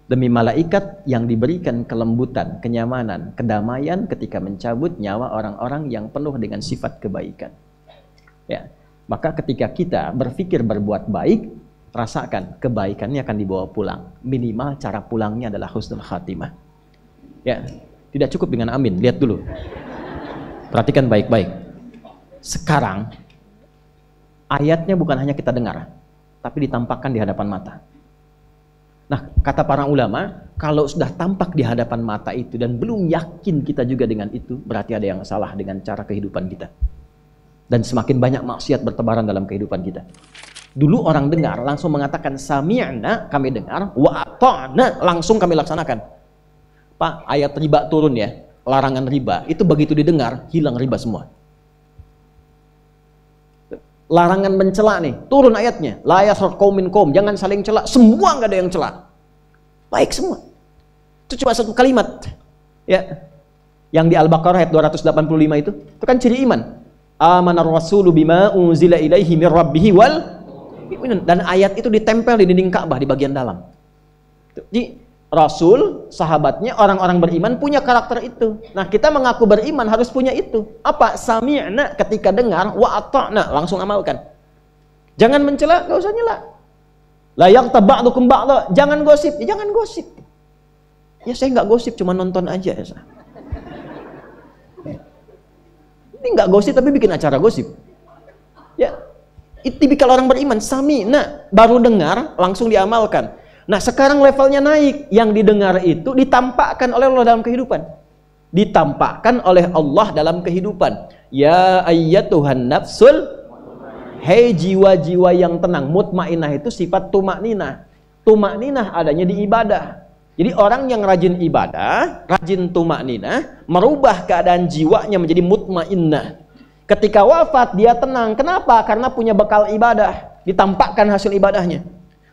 demi malaikat yang diberikan kelembutan, kenyamanan, kedamaian ketika mencabut nyawa orang-orang yang penuh dengan sifat kebaikan. Ya, maka ketika kita berpikir berbuat baik, rasakan kebaikannya akan dibawa pulang. Minimal cara pulangnya adalah husnul khatimah. Ya, tidak cukup dengan amin. Lihat dulu. Perhatikan baik-baik. Sekarang ayatnya bukan hanya kita dengar, tapi ditampakkan di hadapan mata. Nah, kata para ulama, kalau sudah tampak di hadapan mata itu dan belum yakin kita juga dengan itu, berarti ada yang salah dengan cara kehidupan kita. Dan semakin banyak maksiat bertebaran dalam kehidupan kita. Dulu orang dengar langsung mengatakan sami'na, kami dengar, wa ata'na, langsung kami laksanakan. Pak, ayat riba turun ya, larangan riba, itu begitu didengar, hilang riba semua. Larangan mencela nih, turun ayatnya. La yaskhar qaumin qaum, jangan saling cela. Semua nggak ada yang cela. Baik semua. Itu cuma satu kalimat. Ya. Yang di Al-Baqarah ayat 285 itu kan ciri iman. Amanar rasulu bima unzila ilaihi mir rabbih wal mu'minun. Dan ayat itu ditempel di dinding Ka'bah di bagian dalam. Jadi Rasul, sahabatnya, orang-orang beriman punya karakter itu. Nah, kita mengaku beriman harus punya itu. Apa? Sami'na, ketika dengar, wa ata'na, langsung amalkan. Jangan mencela, gak usah nyela. La yaghtab ba'dukum ba'dha, jangan gosip. Ya, jangan gosip. Ya, saya nggak gosip, cuma nonton aja ya. Ini nggak gosip tapi bikin acara gosip. Ya, itu tipikal orang beriman. Sami'na, baru dengar, langsung diamalkan. Nah, sekarang levelnya naik. Yang didengar itu ditampakkan oleh Allah dalam kehidupan. Ditampakkan oleh Allah dalam kehidupan. Ya ayyatuhan nafsul, hei jiwa-jiwa yang tenang. Mutmainah itu sifat tumakninah. Tumakninah adanya di ibadah. Jadi orang yang rajin ibadah, rajin tumakninah, merubah keadaan jiwanya menjadi mutmainnah. Ketika wafat dia tenang. Kenapa? Karena punya bekal ibadah. Ditampakkan hasil ibadahnya.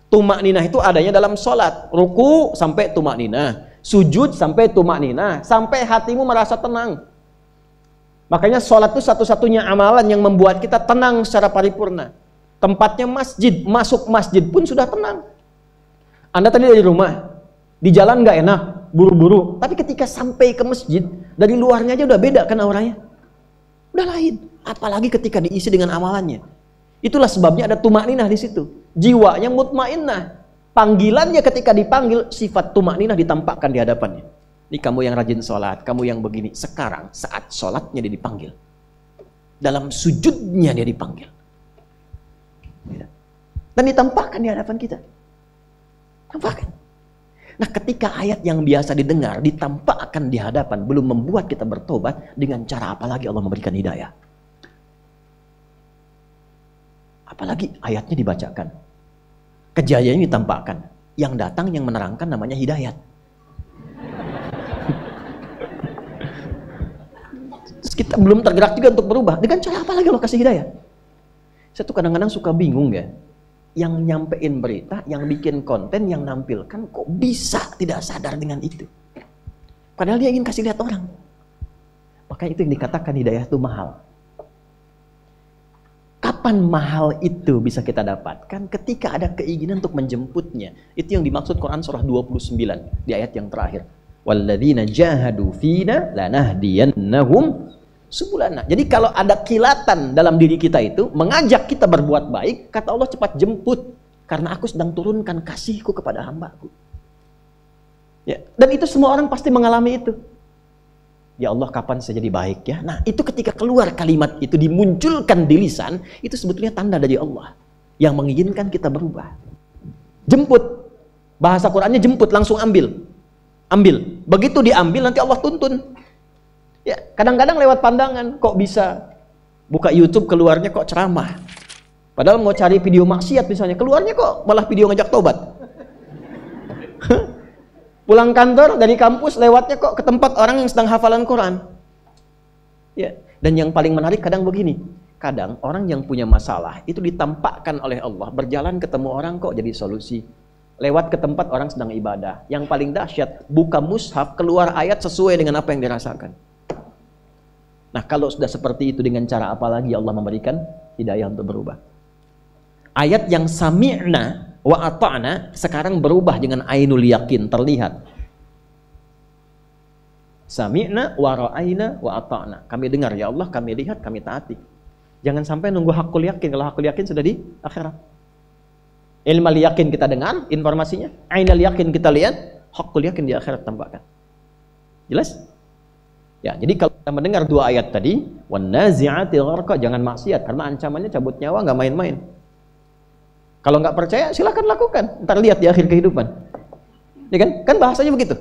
Tumakninah itu adanya dalam sholat. Ruku sampai tumakninah, sujud sampai tumakninah, sampai hatimu merasa tenang. Makanya sholat itu satu-satunya amalan yang membuat kita tenang secara paripurna. Tempatnya masjid, masuk masjid pun sudah tenang. Anda tadi dari rumah, di jalan nggak enak, buru-buru. Tapi ketika sampai ke masjid, dari luarnya aja udah beda kan auranya. Udah lain. Apalagi ketika diisi dengan amalannya. Itulah sebabnya ada tumakninah di situ. Jiwanya mutmainnah. Panggilannya ketika dipanggil, sifat tumakninah ditampakkan di hadapannya. Ini kamu yang rajin sholat, kamu yang begini. Sekarang saat sholatnya dia dipanggil. Dalam sujudnya dia dipanggil. Dan ditampakkan di hadapan kita. Tampakkan. Nah, ketika ayat yang biasa didengar ditampakkan di hadapan, belum membuat kita bertobat, dengan cara apa lagi Allah memberikan hidayah? Apalagi ayatnya dibacakan, kejayaannya ditampakkan, yang datang yang menerangkan namanya hidayat. Terus kita belum tergerak juga untuk berubah, dengan cara apa lagi Allah kasih hidayah? Saya tuh kadang-kadang suka bingung ya, yang nyampein berita, yang bikin konten, yang nampilkan, kok bisa tidak sadar dengan itu? Padahal dia ingin kasih lihat orang. Makanya itu yang dikatakan hidayah itu mahal. Kapan mahal itu bisa kita dapatkan? Ketika ada keinginan untuk menjemputnya. Itu yang dimaksud Quran surah 29 di ayat yang terakhir. Walladzina jahadu fina lanahdiyannahum subulana. Jadi kalau ada kilatan dalam diri kita itu mengajak kita berbuat baik, kata Allah cepat jemput karena aku sedang turunkan kasihku kepada hambaku. Ya, dan itu semua orang pasti mengalami itu. Ya Allah, kapan saya jadi baik ya? Nah, itu ketika keluar kalimat itu dimunculkan di lisan, itu sebetulnya tanda dari Allah yang menginginkan kita berubah. Jemput. Bahasa Qur'annya jemput, langsung ambil. Ambil. Begitu diambil nanti Allah tuntun. Ya, kadang-kadang lewat pandangan, kok bisa buka YouTube keluarnya kok ceramah. Padahal mau cari video maksiat misalnya, keluarnya kok malah video ngajak tobat. Pulang kantor dari kampus lewatnya kok ke tempat orang yang sedang hafalan Quran. Ya, Dan yang paling menarik kadang begini, kadang orang yang punya masalah itu ditampakkan oleh Allah, berjalan ketemu orang kok jadi solusi. Lewat ke tempat orang sedang ibadah. Yang paling dahsyat, buka mushaf, keluar ayat sesuai dengan apa yang dirasakan. Nah, kalau sudah seperti itu, dengan cara apa lagi Allah memberikan hidayah untuk berubah? Ayat yang sami'na wa ata'na sekarang berubah dengan ainul yakin, terlihat. Sami'na wa ra'ayna wa ata'na. Kami dengar, ya Allah, kami lihat, kami taati. Jangan sampai nunggu hakul yakin. Kalau hakul yakin sudah di akhirat. Ilmal yakin kita dengar informasinya, ainal yakin kita lihat, hakul yakin di akhirat tampakkan. Jelas? Ya, jadi kalau kita mendengar dua ayat tadi, wan nazi'ati gharqa, jangan maksiat karena ancamannya cabut nyawa, nggak main-main. Kalau nggak percaya silakan lakukan, ntar lihat di akhir kehidupan. Ya kan? Kan bahasanya begitu.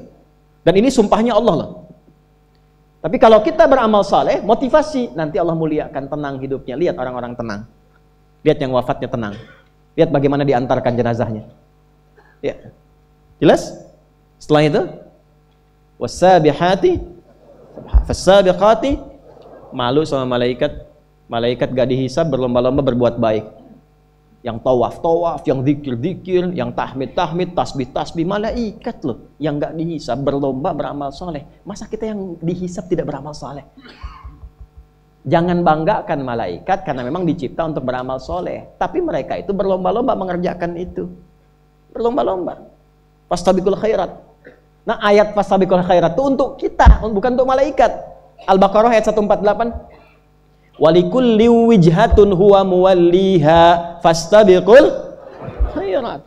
Dan ini sumpahnya Allah loh. Tapi kalau kita beramal saleh, motivasi, nanti Allah muliakan, tenang hidupnya. Lihat orang-orang tenang. Lihat yang wafatnya tenang. Lihat bagaimana diantarkan jenazahnya. Ya. Jelas? Setelah itu, wasabihati fasabiqati, malu sama malaikat. Malaikat gak dihisab, berlomba-lomba berbuat baik. Yang tawaf, yang zikir, yang tahmid, tasbih, malaikat loh yang gak dihisab, berlomba beramal soleh. Masa kita yang dihisab tidak beramal soleh? Jangan banggakan malaikat karena memang dicipta untuk beramal soleh. Tapi mereka itu berlomba-lomba mengerjakan itu. Berlomba-lomba. Fastabiqul khairat. Nah, ayat fastabiqul khairat itu untuk kita, bukan untuk malaikat. Al-Baqarah ayat 148. Walikulli wijhatun huwa muwalliha fastabiqul khairat.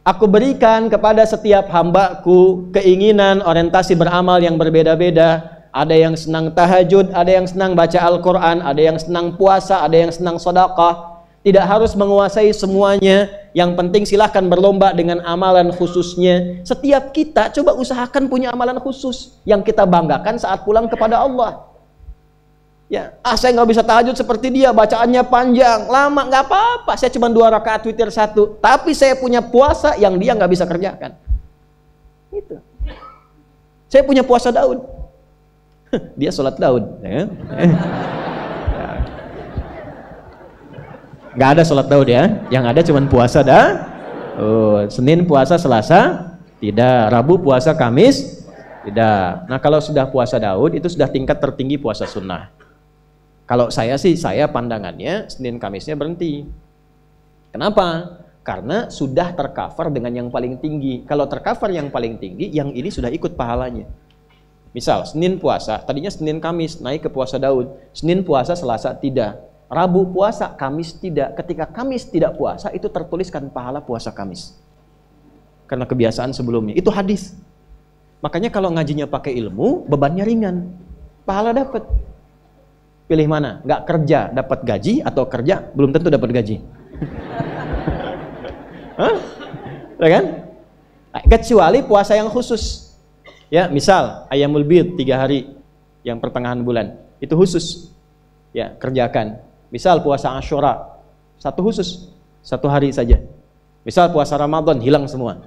Aku berikan kepada setiap hambaku keinginan, orientasi beramal yang berbeda-beda. Ada yang senang tahajud, ada yang senang baca Al-Quran, ada yang senang puasa, ada yang senang sedekah. Tidak harus menguasai semuanya. Yang penting silahkan berlomba dengan amalan khususnya. Setiap kita coba usahakan punya amalan khusus yang kita banggakan saat pulang kepada Allah. Ya, saya nggak bisa tahajud seperti dia, bacaannya panjang, lama, nggak apa-apa. Saya cuma 2 rakaat witir 1, tapi saya punya puasa yang dia nggak bisa kerjakan. Gitu. Saya punya puasa Daud. Dia sholat Daud, ya. Nggak ada sholat Daud ya, yang ada cuma puasa Senin puasa, Selasa tidak, Rabu puasa, Kamis tidak. Nah, kalau sudah puasa Daud itu sudah tingkat tertinggi puasa sunnah. Kalau saya sih, saya pandangannya Senin Kamisnya berhenti. Kenapa? Karena sudah tercover dengan yang paling tinggi. Kalau tercover yang paling tinggi, yang ini sudah ikut pahalanya. Misal, Senin puasa, tadinya Senin Kamis, naik ke puasa Daud. Senin puasa, Selasa tidak. Rabu puasa, Kamis tidak. Ketika Kamis tidak puasa, itu tertuliskan pahala puasa Kamis. Karena kebiasaan sebelumnya. Itu hadis. Makanya kalau ngajinya pakai ilmu, bebannya ringan. Pahala dapat. Pilih mana? Nggak kerja, dapat gaji, atau kerja, belum tentu dapat gaji. Hah? Ya kan? Kecuali puasa yang khusus. Ya, misal Ayyamul Bid 3 hari yang pertengahan bulan itu khusus. Ya, kerjakan. Misal puasa Asyura 1 khusus, 1 hari saja. Misal puasa Ramadan hilang semua.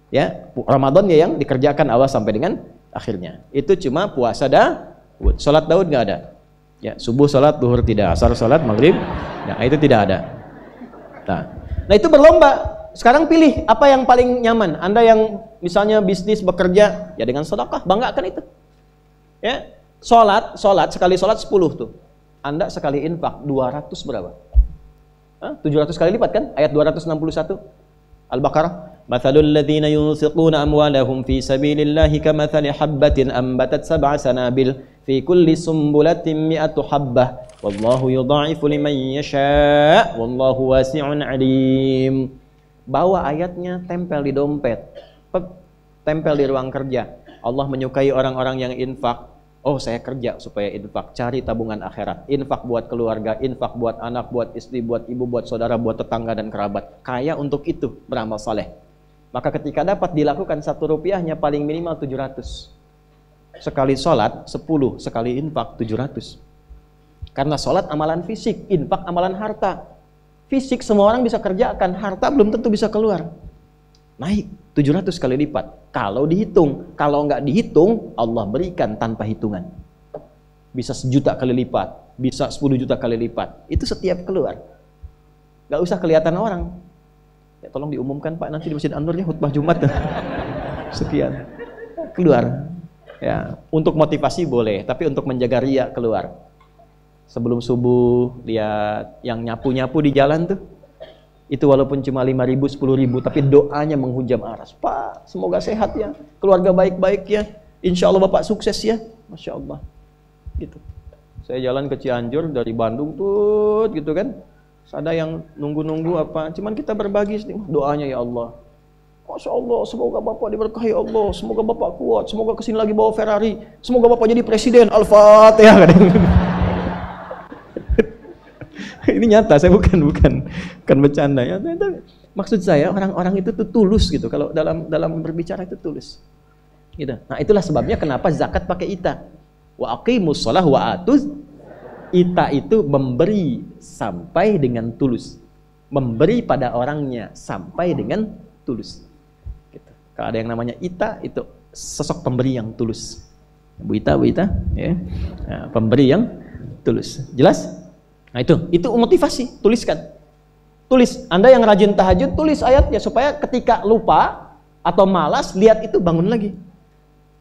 Ya, Ramadan ya yang dikerjakan awal sampai dengan akhirnya. Itu cuma puasa Daud. Salat Daud nggak ada. Ya, subuh salat, zuhur tidak, asar salat, maghrib. Nah, itu tidak ada. Nah, itu berlomba. Sekarang pilih apa yang paling nyaman. Anda yang misalnya bisnis bekerja, ya dengan sedekah, banggakan itu. Ya, sholat sekali sholat 10 tuh. Anda sekali infak 200 berapa? 700 kali lipat kan? Ayat 261 Al-Baqarah. Mathalul ladzina yunfiquna amwalahum fi sabilillahi kamathali habbatin ambatat 7 sanabil fi kulli sumbulatin 100 habbah wallahu yudha'ifu liman yasha' wallahu wasi'un 'alim. Bawa ayatnya, tempel di dompet, tempel di ruang kerja. Allah menyukai orang-orang yang infak. Oh, saya kerja supaya infak, cari tabungan akhirat. Infak buat keluarga, infak buat anak, buat istri, buat ibu, buat saudara, buat tetangga dan kerabat. Kaya untuk itu, beramal saleh. Maka ketika dapat dilakukan 1 rupiahnya paling minimal 700. Sekali sholat 10, sekali infak 700. Karena sholat amalan fisik, infak amalan harta. Fisik semua orang bisa kerjakan, harta belum tentu bisa keluar. Naik 700 kali lipat. Kalau dihitung, kalau nggak dihitung, Allah berikan tanpa hitungan. bisa 1.000.000 kali lipat, bisa 10 juta kali lipat. Itu setiap keluar. Gak usah kelihatan orang. Ya, tolong diumumkan Pak nanti di Masjid An-Nur ya khutbah Jumat. Sekian. Keluar. Ya, untuk motivasi boleh, tapi untuk menjaga riya keluar. Sebelum subuh lihat yang nyapu-nyapu di jalan tuh. Itu walaupun cuma 5.000, 10.000, tapi doanya menghujam aras. Pak, semoga sehat ya, keluarga baik-baik ya, insya Allah Bapak sukses ya, Masya Allah. Gitu. Saya jalan ke Cianjur dari Bandung tuh, gitu kan. Ada yang nunggu-nunggu apa, cuman kita berbagi doanya ya Allah. Masya Allah, semoga Bapak diberkahi Allah, semoga Bapak kuat, semoga kesini lagi bawa Ferrari, semoga Bapak jadi presiden, Al-Fatihah. Ini nyata, saya bukan bercanda ya. Maksud saya orang-orang itu tuh tulus gitu. Kalau dalam berbicara itu tulus. Gitu. Nah, itulah sebabnya kenapa zakat pakai ita. Wa aqimus shalah wa atuz. Ita itu memberi sampai dengan tulus. Memberi pada orangnya sampai dengan tulus. Gitu. Kalau ada yang namanya ita itu sosok pemberi yang tulus. Bu Ita, ya. Nah, pemberi yang tulus. Jelas? Nah itu motivasi, tuliskan. Tulis, Anda yang rajin tahajud, tulis ayatnya supaya ketika lupa atau malas, lihat itu bangun lagi.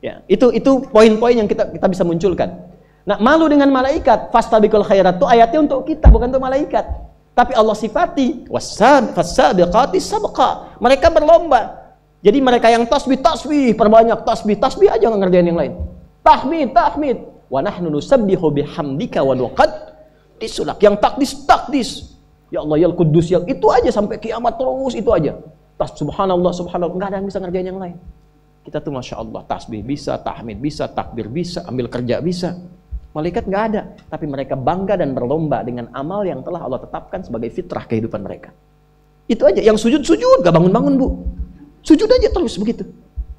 Ya, itu poin-poin yang kita bisa munculkan. Nah, malu dengan malaikat, fastabiqul khairat itu ayatnya untuk kita, bukan untuk malaikat. Tapi Allah sifati, was-sabiqati sabqa. Mereka berlomba. Jadi mereka yang tasbih, perbanyak tasbih aja nggak ngerjain yang lain. Tahmid. Wa nahnu nusabbihu bihamdika wa nuqad disulak, yang takdis. Ya Allah, ya Al-Quddus, yang itu aja sampai kiamat terus itu aja. Subhanallah, nggak ada yang bisa ngerjain yang lain. Kita tuh Masya Allah, tasbih bisa, tahmid bisa, takbir bisa, ambil kerja bisa. Malaikat nggak ada, tapi mereka bangga dan berlomba dengan amal yang telah Allah tetapkan sebagai fitrah kehidupan mereka. Itu aja, yang sujud, gak bangun-bangun Bu. Sujud aja terus begitu.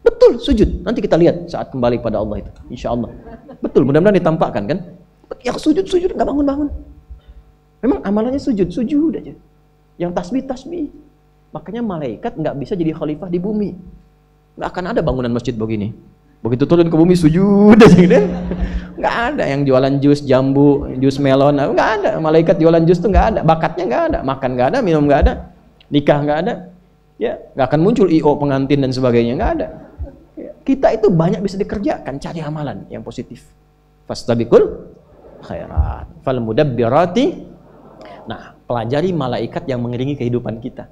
Betul, sujud. Nanti kita lihat saat kembali pada Allah itu, insya Allah. Betul, mudah-mudahan ditampakkan kan. Yang sujud nggak bangun-bangun. Memang amalannya sujud aja. Yang tasbih. Makanya malaikat nggak bisa jadi khalifah di bumi. Nggak akan ada bangunan masjid begini. Begitu turun ke bumi sujud aja gitu. Nggak ada yang jualan jus jambu, jus melon, nggak ada. Malaikat jualan jus tuh nggak ada. Bakatnya nggak ada. Makan nggak ada, minum nggak ada, nikah nggak ada. Ya, nggak akan muncul IO pengantin dan sebagainya, nggak ada. Ya, kita itu banyak bisa dikerjakan, cari amalan yang positif. Fastabiqul khairat, fal mudabbirati. Nah, pelajari malaikat yang mengiringi kehidupan kita.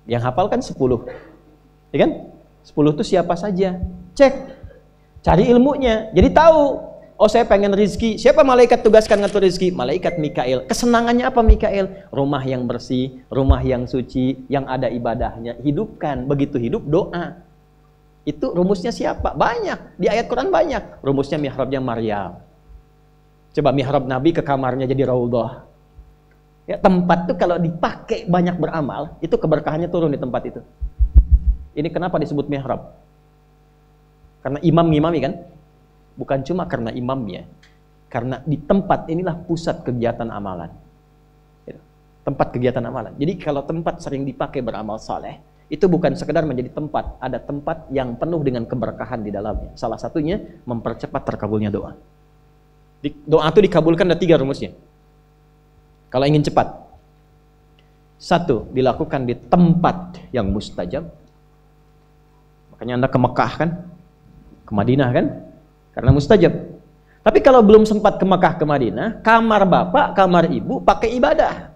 Yang hafal kan 10. Ya kan? 10 itu siapa saja? Cek. Cari ilmunya. Jadi tahu, oh saya pengen rezeki. Siapa malaikat tugaskan ngatur rezeki? Malaikat Mikail. Kesenangannya apa Mikail? Rumah yang bersih, rumah yang suci, yang ada ibadahnya. Hidupkan. Begitu hidup doa. Itu rumusnya siapa? Banyak. Di ayat Quran banyak. Rumusnya mihrabnya Maryam. Coba mihrab Nabi ke kamarnya jadi raudhah. Ya, tempat itu kalau dipakai banyak beramal, itu keberkahannya turun di tempat itu. Ini kenapa disebut mihrab? Karena imam ngimami kan? Bukan cuma karena imamnya. Karena di tempat inilah pusat kegiatan amalan. Tempat kegiatan amalan. Jadi kalau tempat sering dipakai beramal saleh, itu bukan sekedar menjadi tempat. Ada tempat yang penuh dengan keberkahan di dalamnya. Salah satunya mempercepat terkabulnya doa. Doa itu dikabulkan ada 3 rumusnya. Kalau ingin cepat, 1, dilakukan di tempat yang mustajab. Makanya Anda ke Mekah kan, ke Madinah kan, karena mustajab. Tapi kalau belum sempat ke Mekah ke Madinah, kamar bapak, kamar ibu pakai ibadah.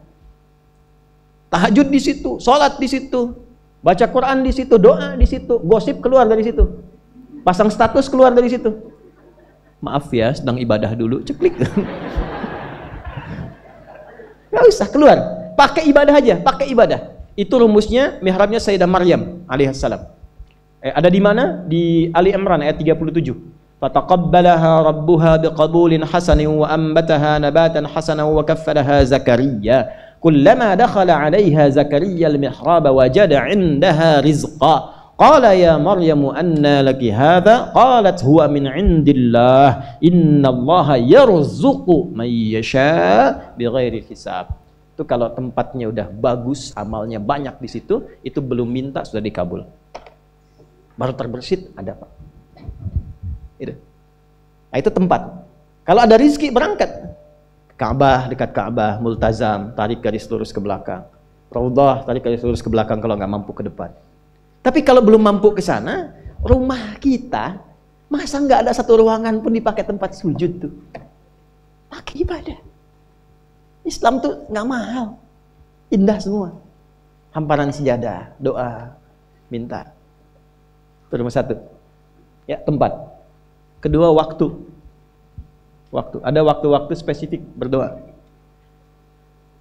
Tahajud di situ, sholat di situ, baca Quran di situ, doa di situ, gosip keluar dari situ, pasang status keluar dari situ. Maaf ya, sedang ibadah dulu, ceklik. Nggak usah keluar, pakai ibadah aja, pakai ibadah. Itu rumusnya mihrabnya Sayyidah Maryam alaihissalam. Ada di mana? Di Ali Imran ayat 37. Fataqabbalaha rabbuha biqabulin hasanin wa ambataha nabatan hasanan wa kaffalaha Zakaria. Kullama dakhala 'alaiha Zakaria al-mihraba wajada 'indaha rizqa. Qala ya Maryam anna laki hadha? Qalat huwa min 'indillah. Innallaha yarzuqu man yasha bighairi hisab. Itu kalau tempatnya udah bagus, amalnya banyak di situ, itu belum minta sudah dikabul. Baru terbersit ada Pak. Itu. Nah, itu tempat. Kalau ada rizki berangkat. Ka'bah, dekat Ka'bah, multazam, tarik garis lurus ke belakang. Raudhah, tarik garis lurus ke belakang kalau nggak mampu ke depan. Tapi kalau belum mampu ke sana, rumah kita masa nggak ada satu ruangan pun dipakai tempat sujud tuh. Pakai ibadah. Islam tuh nggak mahal, indah semua. Hamparan sejadah, doa, minta. Itu nomor satu. Ya, tempat. Kedua, waktu. Waktu. Ada waktu-waktu spesifik berdoa.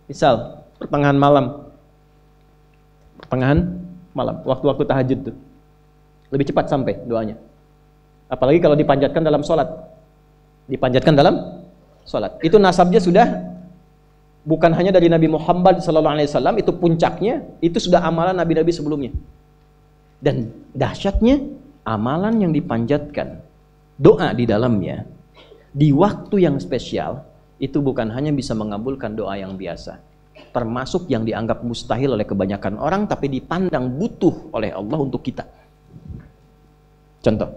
Misal, pertengahan malam. Pertengahan malam, waktu-waktu tahajud tuh. Lebih cepat sampai doanya. Apalagi kalau dipanjatkan dalam sholat. Dipanjatkan dalam sholat. Itu nasabnya sudah bukan hanya dari Nabi Muhammad SAW, itu puncaknya, itu sudah amalan nabi-nabi sebelumnya. Dan dahsyatnya, amalan yang dipanjatkan, doa di dalamnya, di waktu yang spesial, itu bukan hanya bisa mengabulkan doa yang biasa, termasuk yang dianggap mustahil oleh kebanyakan orang, tapi dipandang butuh oleh Allah untuk kita. Contoh,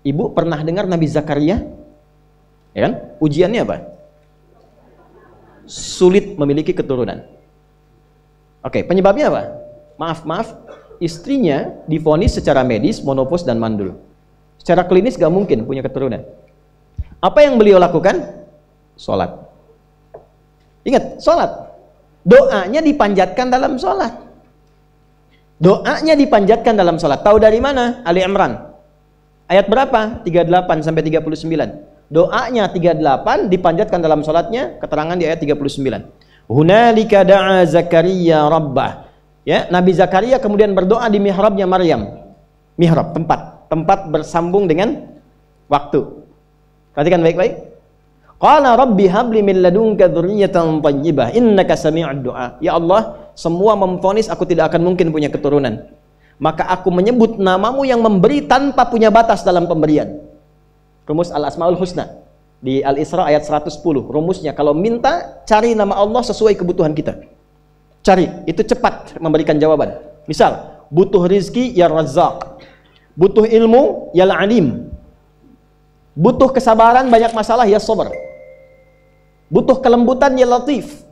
ibu pernah dengar Nabi Zakaria? Ya kan? Ujiannya apa? Sulit memiliki keturunan. Oke, penyebabnya apa? Maaf, istrinya divonis secara medis monopos dan mandul. Secara klinis gak mungkin punya keturunan. Apa yang beliau lakukan? Sholat. Ingat, sholat. Doanya dipanjatkan dalam sholat. Doanya dipanjatkan dalam sholat. Tahu dari mana? Ali Imran. Ayat berapa? 38 sampai 39. Doanya 38 dipanjatkan dalam sholatnya, keterangan di ayat 39. Hunalika da'a Zakaria rabbah. Ya, Nabi Zakaria kemudian berdoa di mihrabnya Maryam. Mihrab, tempat bersambung dengan waktu. Perhatikan baik-baik. Qala rabbi habli min ladunka dzurriyyatan thayyibah innaka sami'ud du'a. Ya Allah, semua memvonis aku tidak akan mungkin punya keturunan. Maka aku menyebut namamu yang memberi tanpa punya batas dalam pemberian. Rumus Al-Asmaul Husna di Al-Isra ayat 110. Rumusnya, kalau minta, cari nama Allah sesuai kebutuhan kita. Cari, itu cepat memberikan jawaban. Misal, butuh rizki, ya Razzaq. Butuh ilmu, ya Al-Alim. Butuh kesabaran, banyak masalah, ya Sabar. Butuh kelembutan, ya Latif.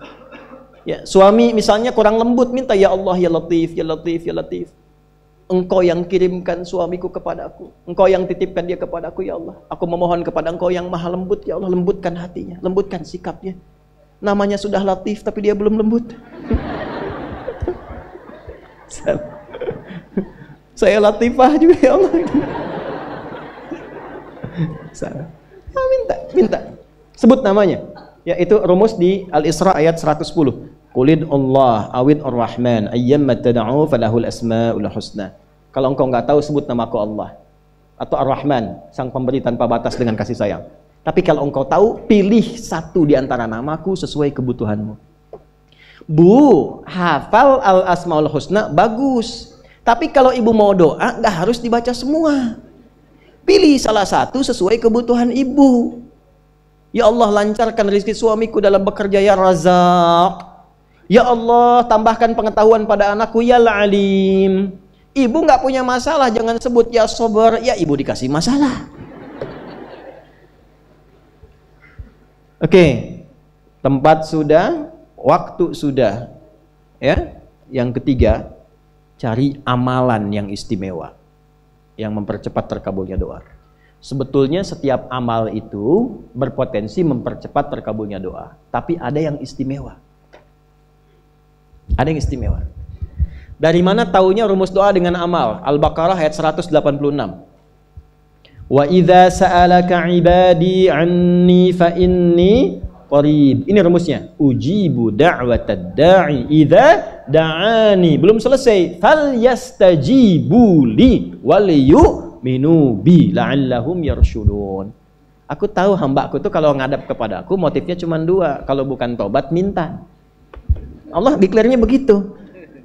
Ya, suami misalnya kurang lembut, minta ya Allah, ya Latif, ya Latif, ya Latif. Engkau yang kirimkan suamiku kepadaku, Engkau yang titipkan dia kepadaku, ya Allah. Aku memohon kepada Engkau yang maha lembut, ya Allah, lembutkan hatinya, lembutkan sikapnya. Namanya sudah Latif, tapi dia belum lembut. Saya Latifah juga, ya Allah. Minta. Sebut namanya. Ya, itu rumus di Al-Isra ayat 110. Qulid Allah awid ar-Rahman ayyamma tad'u falahul asmaul husna. Kalau engkau nggak tahu, sebut namaku Allah atau Ar-Rahman, sang pemberi tanpa batas dengan kasih sayang. Tapi kalau engkau tahu, pilih satu di antara namaku sesuai kebutuhanmu. Bu, hafal al-asmaul husna bagus. Tapi kalau ibu mau doa, nggak harus dibaca semua. Pilih salah satu sesuai kebutuhan ibu. Ya Allah, lancarkan rezeki suamiku dalam bekerja, ya Razak. Ya Allah, tambahkan pengetahuan pada anakku, ya Alim. Ibu nggak punya masalah, jangan sebut ya Sabar. Ya, ibu dikasih masalah. Oke, tempat sudah, waktu sudah. Ya, yang ketiga, cari amalan yang istimewa, yang mempercepat terkabulnya doa. Sebetulnya setiap amal itu berpotensi mempercepat terkabulnya doa, tapi ada yang istimewa. Ada yang istimewa. Dari mana taunya rumus doa dengan amal? Al-Baqarah ayat 186. Wa idza sa'alaka 'ibadi 'anni fa inni qarib. Ini rumusnya. Ujibu da'watad da'i idza da'ani. Belum selesai. Fal yastajibu li wal yu'minu bi la'allahum yarshudun. Aku tahu hambaku tuh kalau ngadap kepadaku motifnya cuma dua. Kalau bukan tobat, minta. Allah deklarnya begitu.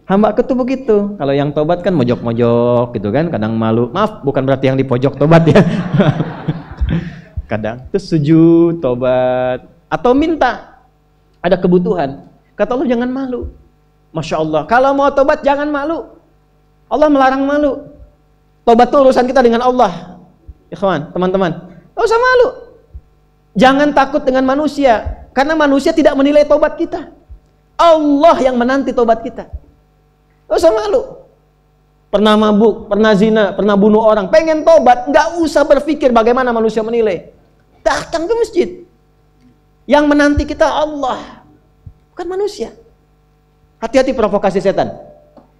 Hambaku tuh begitu. Kalau yang tobat kan mojok-mojok gitu kan, kadang malu. Maaf, bukan berarti yang di pojok tobat ya. Kadang terus sujud, tobat, atau minta. Ada kebutuhan. Kata Allah, jangan malu. Masya Allah. Kalau mau tobat jangan malu. Allah melarang malu. Tobat itu urusan kita dengan Allah. Ikhwan, teman-teman, gak usah malu. Jangan takut dengan manusia, karena manusia tidak menilai tobat kita. Allah yang menanti tobat kita. Gak usah malu. Pernah mabuk, pernah zina, pernah bunuh orang, pengen tobat, nggak usah berpikir bagaimana manusia menilai. Datang ke masjid. Yang menanti kita Allah, bukan manusia. Hati-hati provokasi setan.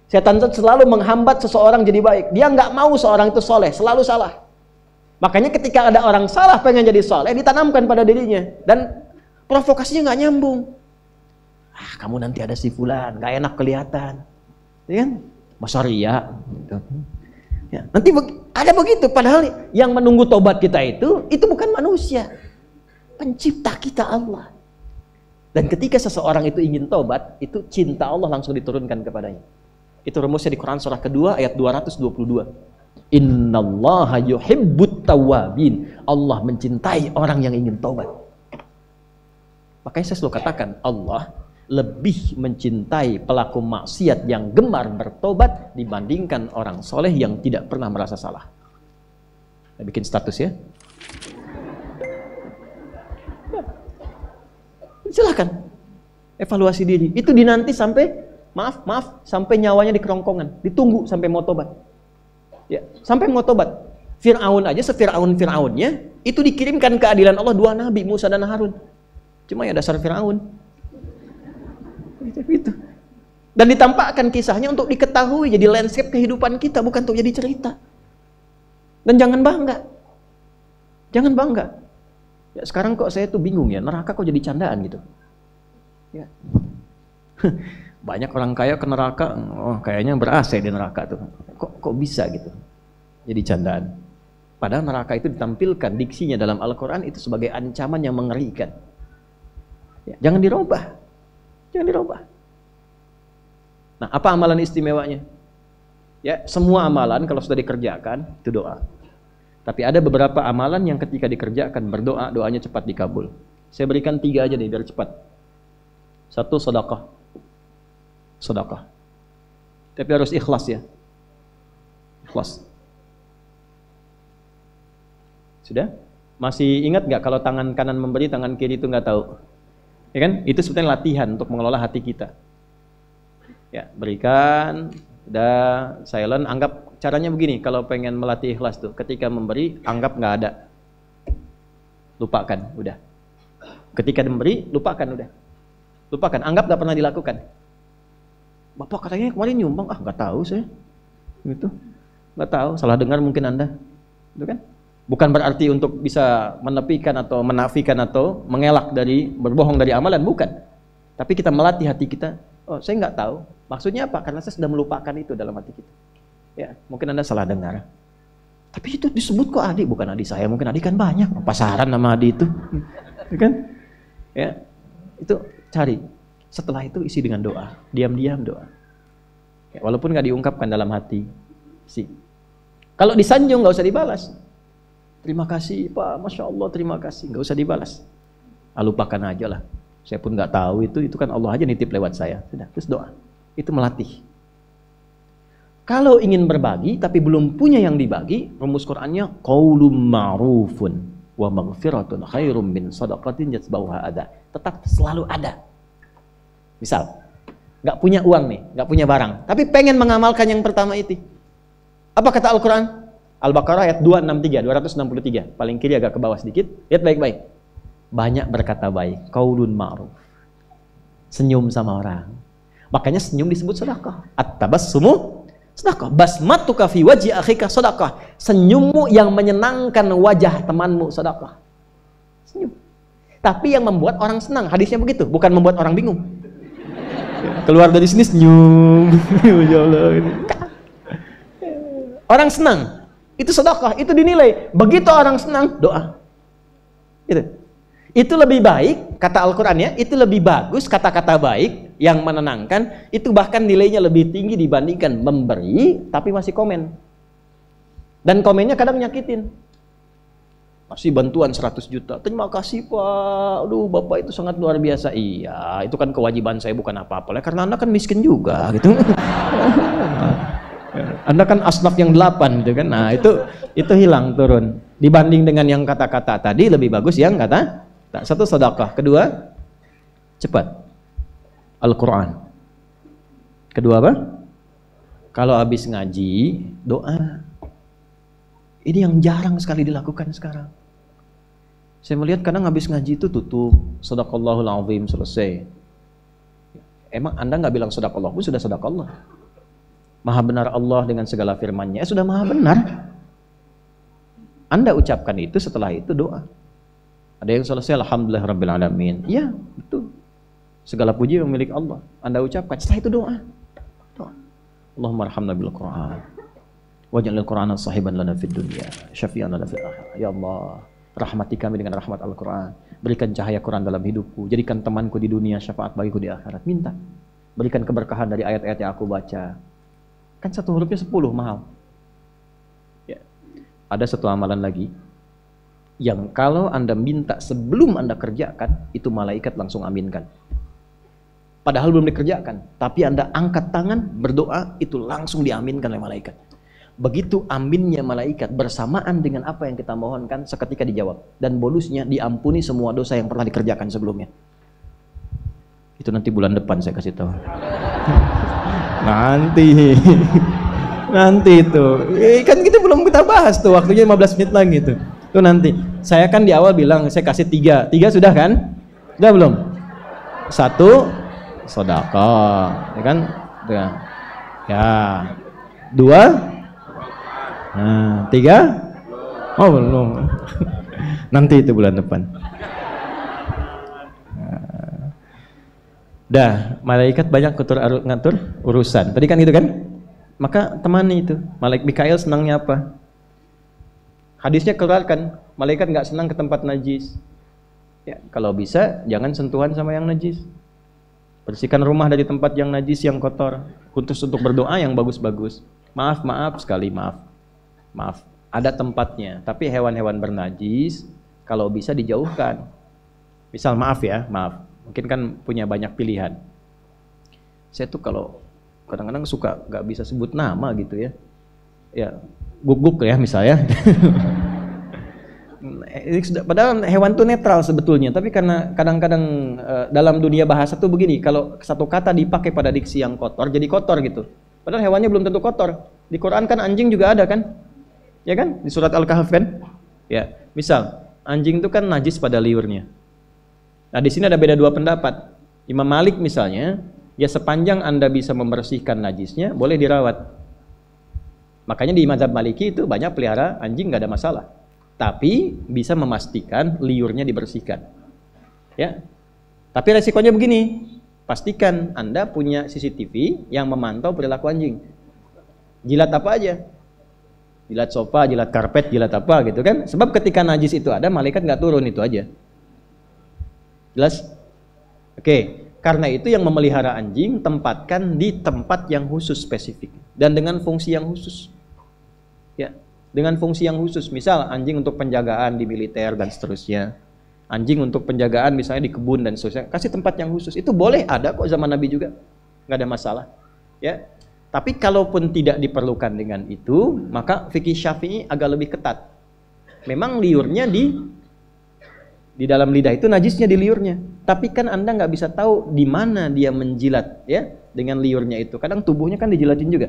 Setan selalu menghambat seseorang jadi baik. Dia nggak mau seorang itu soleh, selalu salah. Makanya ketika ada orang salah pengen jadi soleh, ditanamkan pada dirinya. Dan provokasinya nggak nyambung. Kamu nanti ada si fulan, nggak enak kelihatan. Ya kan? Masa ria gitu. Ya, nanti ada begitu, padahal yang menunggu tobat kita itu bukan manusia, pencipta kita Allah. Dan ketika seseorang itu ingin tobat, itu cinta Allah langsung diturunkan kepadanya. Itu rumusnya di Quran surah kedua ayat 222. Innallaha yuhibbut tawwabin. Allah mencintai orang yang ingin tobat. Makanya saya selalu katakan, Allah lebih mencintai pelaku maksiat yang gemar bertobat dibandingkan orang soleh yang tidak pernah merasa salah. Saya bikin status ya. Silahkan evaluasi diri. Itu dinanti sampai sampai nyawanya di kerongkongan, ditunggu sampai mau tobat. Ya, sampai mau tobat. Fir'aun aja Fir'aunnya itu dikirimkan keadilan Allah 2 nabi, Musa dan Harun. Cuma ya dasar Fir'aun. Itu. Dan ditampakkan kisahnya untuk diketahui, jadi landscape kehidupan kita, bukan untuk jadi cerita. Dan jangan bangga. Ya, sekarang kok saya tuh bingung ya, neraka kok jadi candaan gitu. Ya. Banyak orang kaya ke neraka, kayaknya ber-AC di neraka tuh. Kok bisa gitu? Jadi candaan. Padahal neraka itu ditampilkan diksinya dalam Al-Quran itu sebagai ancaman yang mengerikan. Ya, jangan dirubah. Nah, apa amalan istimewanya? Ya, semua amalan kalau sudah dikerjakan itu doa. Tapi ada beberapa amalan yang ketika dikerjakan berdoa, doanya cepat dikabul. Saya berikan 3 aja deh biar cepat. 1, sedekah. Tapi harus ikhlas ya. Ikhlas. Sudah? Masih ingat nggak kalau tangan kanan memberi, tangan kiri itu nggak tahu? Ya kan? Itu sebetulnya latihan untuk mengelola hati kita. Ya, berikan, udah silent, anggap caranya begini, kalau pengen melatih ikhlas tuh, ketika memberi, anggap nggak ada. Lupakan, udah. Ketika memberi, lupakan, udah. Lupakan, anggap nggak pernah dilakukan. Bapak katanya kemarin nyumbang, nggak tahu saya. Gitu. Nggak tahu, salah dengar mungkin Anda. Itu kan? Bukan berarti untuk bisa menepikan atau menafikan atau mengelak dari berbohong dari amalan, bukan. Tapi kita melatih hati kita. Oh, saya nggak tahu. Maksudnya apa? Karena saya sudah melupakan itu dalam hati kita. Ya, mungkin Anda salah dengar. Tapi itu disebut kok adik, bukan adik saya. Mungkin adik kan banyak. Pasaran nama adik itu, kan? Ya, itu cari. Setelah itu isi dengan doa, diam-diam doa. Ya, walaupun nggak diungkapkan dalam hati, sih. Kalau disanjung nggak usah dibalas. Terima kasih Pak, Masya Allah, terima kasih. Nggak usah dibalas. Lupakan aja lah. Saya pun nggak tahu itu kan Allah aja nitip lewat saya. Sudah, terus doa. Itu melatih. Kalau ingin berbagi tapi belum punya yang dibagi, rumus Qur'annya qaulun ma'rufun wa maghfiratun khairum min shadaqatin yatba'uha adza. Tetap selalu ada. Misal, nggak punya uang nih, nggak punya barang, tapi pengen mengamalkan yang pertama itu. Apa kata Al-Quran? Al-Baqarah ayat 263, paling kiri agak ke bawah sedikit. Lihat baik-baik. Banyak berkata baik, qaulun ma'ruf. Senyum sama orang. Makanya senyum disebut sedekah. At-tabassumu sedekah. Basmatuka fi wajhi akhika sedekah. Senyummu yang menyenangkan wajah temanmu sedekah. Senyum. Tapi yang membuat orang senang, hadisnya begitu, bukan membuat orang bingung. Keluar dari sini senyum. Ya Allah. Orang senang, itu sedekah, itu dinilai. Begitu orang senang, doa. Itu lebih baik, kata Al-Quran ya, itu lebih bagus kata-kata baik yang menenangkan, itu bahkan nilainya lebih tinggi dibandingkan memberi tapi masih komen. Dan komennya kadang nyakitin. Kasih bantuan 100 juta. Terima kasih Pak. Aduh, Bapak itu sangat luar biasa. Iya, itu kan kewajiban saya, bukan apa-apa. Karena Anda kan miskin juga gitu. Anda kan asnaf yang 8 gitu kan. Nah, itu hilang, turun. Dibanding dengan yang kata-kata tadi lebih bagus yang kata Nah, satu sedekah, kedua cepat Al-Quran. Kedua apa? Kalau habis ngaji, doa. Ini yang jarang sekali dilakukan sekarang. Saya melihat kadang habis ngaji itu tutup, Shadaqallahul Azim, selesai. Emang Anda nggak bilang Shadaqallah pun sudah Shadaqallah. Maha benar Allah dengan segala firman-Nya, sudah maha benar. Anda ucapkan itu, setelah itu doa. Ada yang selesai, Alhamdulillah Rabbil Alamin. Ya, betul. Segala puji milik Allah. Anda ucapkan, setelah itu doa. Allahumma arhamna bil Qur'an waj'alil Qur'ana sahiban lana fid dunya syafi'an lana fil akhirah. Ya Allah, rahmati kami dengan rahmat Al-Qur'an. Berikan cahaya Quran dalam hidupku, jadikan temanku di dunia, syafaat bagiku di akhirat. Minta. Berikan keberkahan dari ayat-ayat yang aku baca. Kan satu hurufnya 10, mahal. Ya. Ada satu amalan lagi yang kalau Anda minta sebelum Anda kerjakan, itu malaikat langsung aminkan. Padahal belum dikerjakan, tapi Anda angkat tangan, berdoa, itu langsung diaminkan oleh malaikat. Begitu aminnya malaikat bersamaan dengan apa yang kita mohonkan, seketika dijawab. Dan bonusnya diampuni semua dosa yang pernah dikerjakan sebelumnya. Itu nanti bulan depan saya kasih tahu. Nanti itu. Kan kita belum kita bahas tuh, waktunya 15 menit lagi tuh. Itu nanti. Saya kan di awal bilang saya kasih 3. 3 sudah kan? Sudah belum? 1 sedekah, ya kan? Ya. 2. Nah, 3. Oh belum. Nanti itu bulan depan. Dah, malaikat banyak ngatur urusan. Tadi kan gitu kan? Maka temani itu. Malaikat Mikail senangnya apa? Hadisnya keluarkan. Malaikat nggak senang ke tempat najis. Ya, kalau bisa jangan sentuhan sama yang najis. Bersihkan rumah dari tempat yang najis, yang kotor. Khusus untuk berdoa yang bagus-bagus. Maaf sekali, maaf. Ada tempatnya. Tapi hewan-hewan bernajis, kalau bisa dijauhkan. Misal maaf. Mungkin kan punya banyak pilihan. Saya tuh kalau kadang-kadang suka nggak bisa sebut nama gitu ya. Ya, guguk ya misalnya. Padahal hewan itu netral sebetulnya, tapi karena kadang-kadang dalam dunia bahasa tuh begini, kalau satu kata dipakai pada diksi yang kotor, jadi kotor gitu. Padahal hewannya belum tentu kotor. Di Quran kan anjing juga ada kan? Ya kan? Di surat Al-Kahf kan? Ya, misal anjing itu kan najis pada liurnya. Nah, di sini ada beda dua pendapat. Imam Malik misalnya, ya sepanjang Anda bisa membersihkan najisnya, boleh dirawat. Makanya di mazhab Maliki itu banyak pelihara anjing nggak ada masalah. Tapi bisa memastikan liurnya dibersihkan. Ya. Tapi resikonya begini, pastikan Anda punya CCTV yang memantau perilaku anjing. Jilat apa aja? Jilat sofa, jilat karpet, jilat apa gitu kan? Sebab ketika najis itu ada, malaikat nggak turun, itu aja. Jelas? Oke. Karena itu yang memelihara anjing tempatkan di tempat yang khusus spesifik dan dengan fungsi yang khusus. Ya. Dengan fungsi yang khusus, misal anjing untuk penjagaan di militer dan seterusnya, anjing untuk penjagaan misalnya di kebun dan seterusnya, kasih tempat yang khusus. Itu boleh, ada kok zaman Nabi juga, nggak ada masalah. Ya, tapi kalaupun tidak diperlukan dengan itu, maka fikih Syafi'i agak lebih ketat. Memang liurnya di dalam lidah itu najisnya di liurnya, tapi kan Anda nggak bisa tahu di mana dia menjilat ya dengan liurnya itu. Kadang tubuhnya kan dijilatin juga,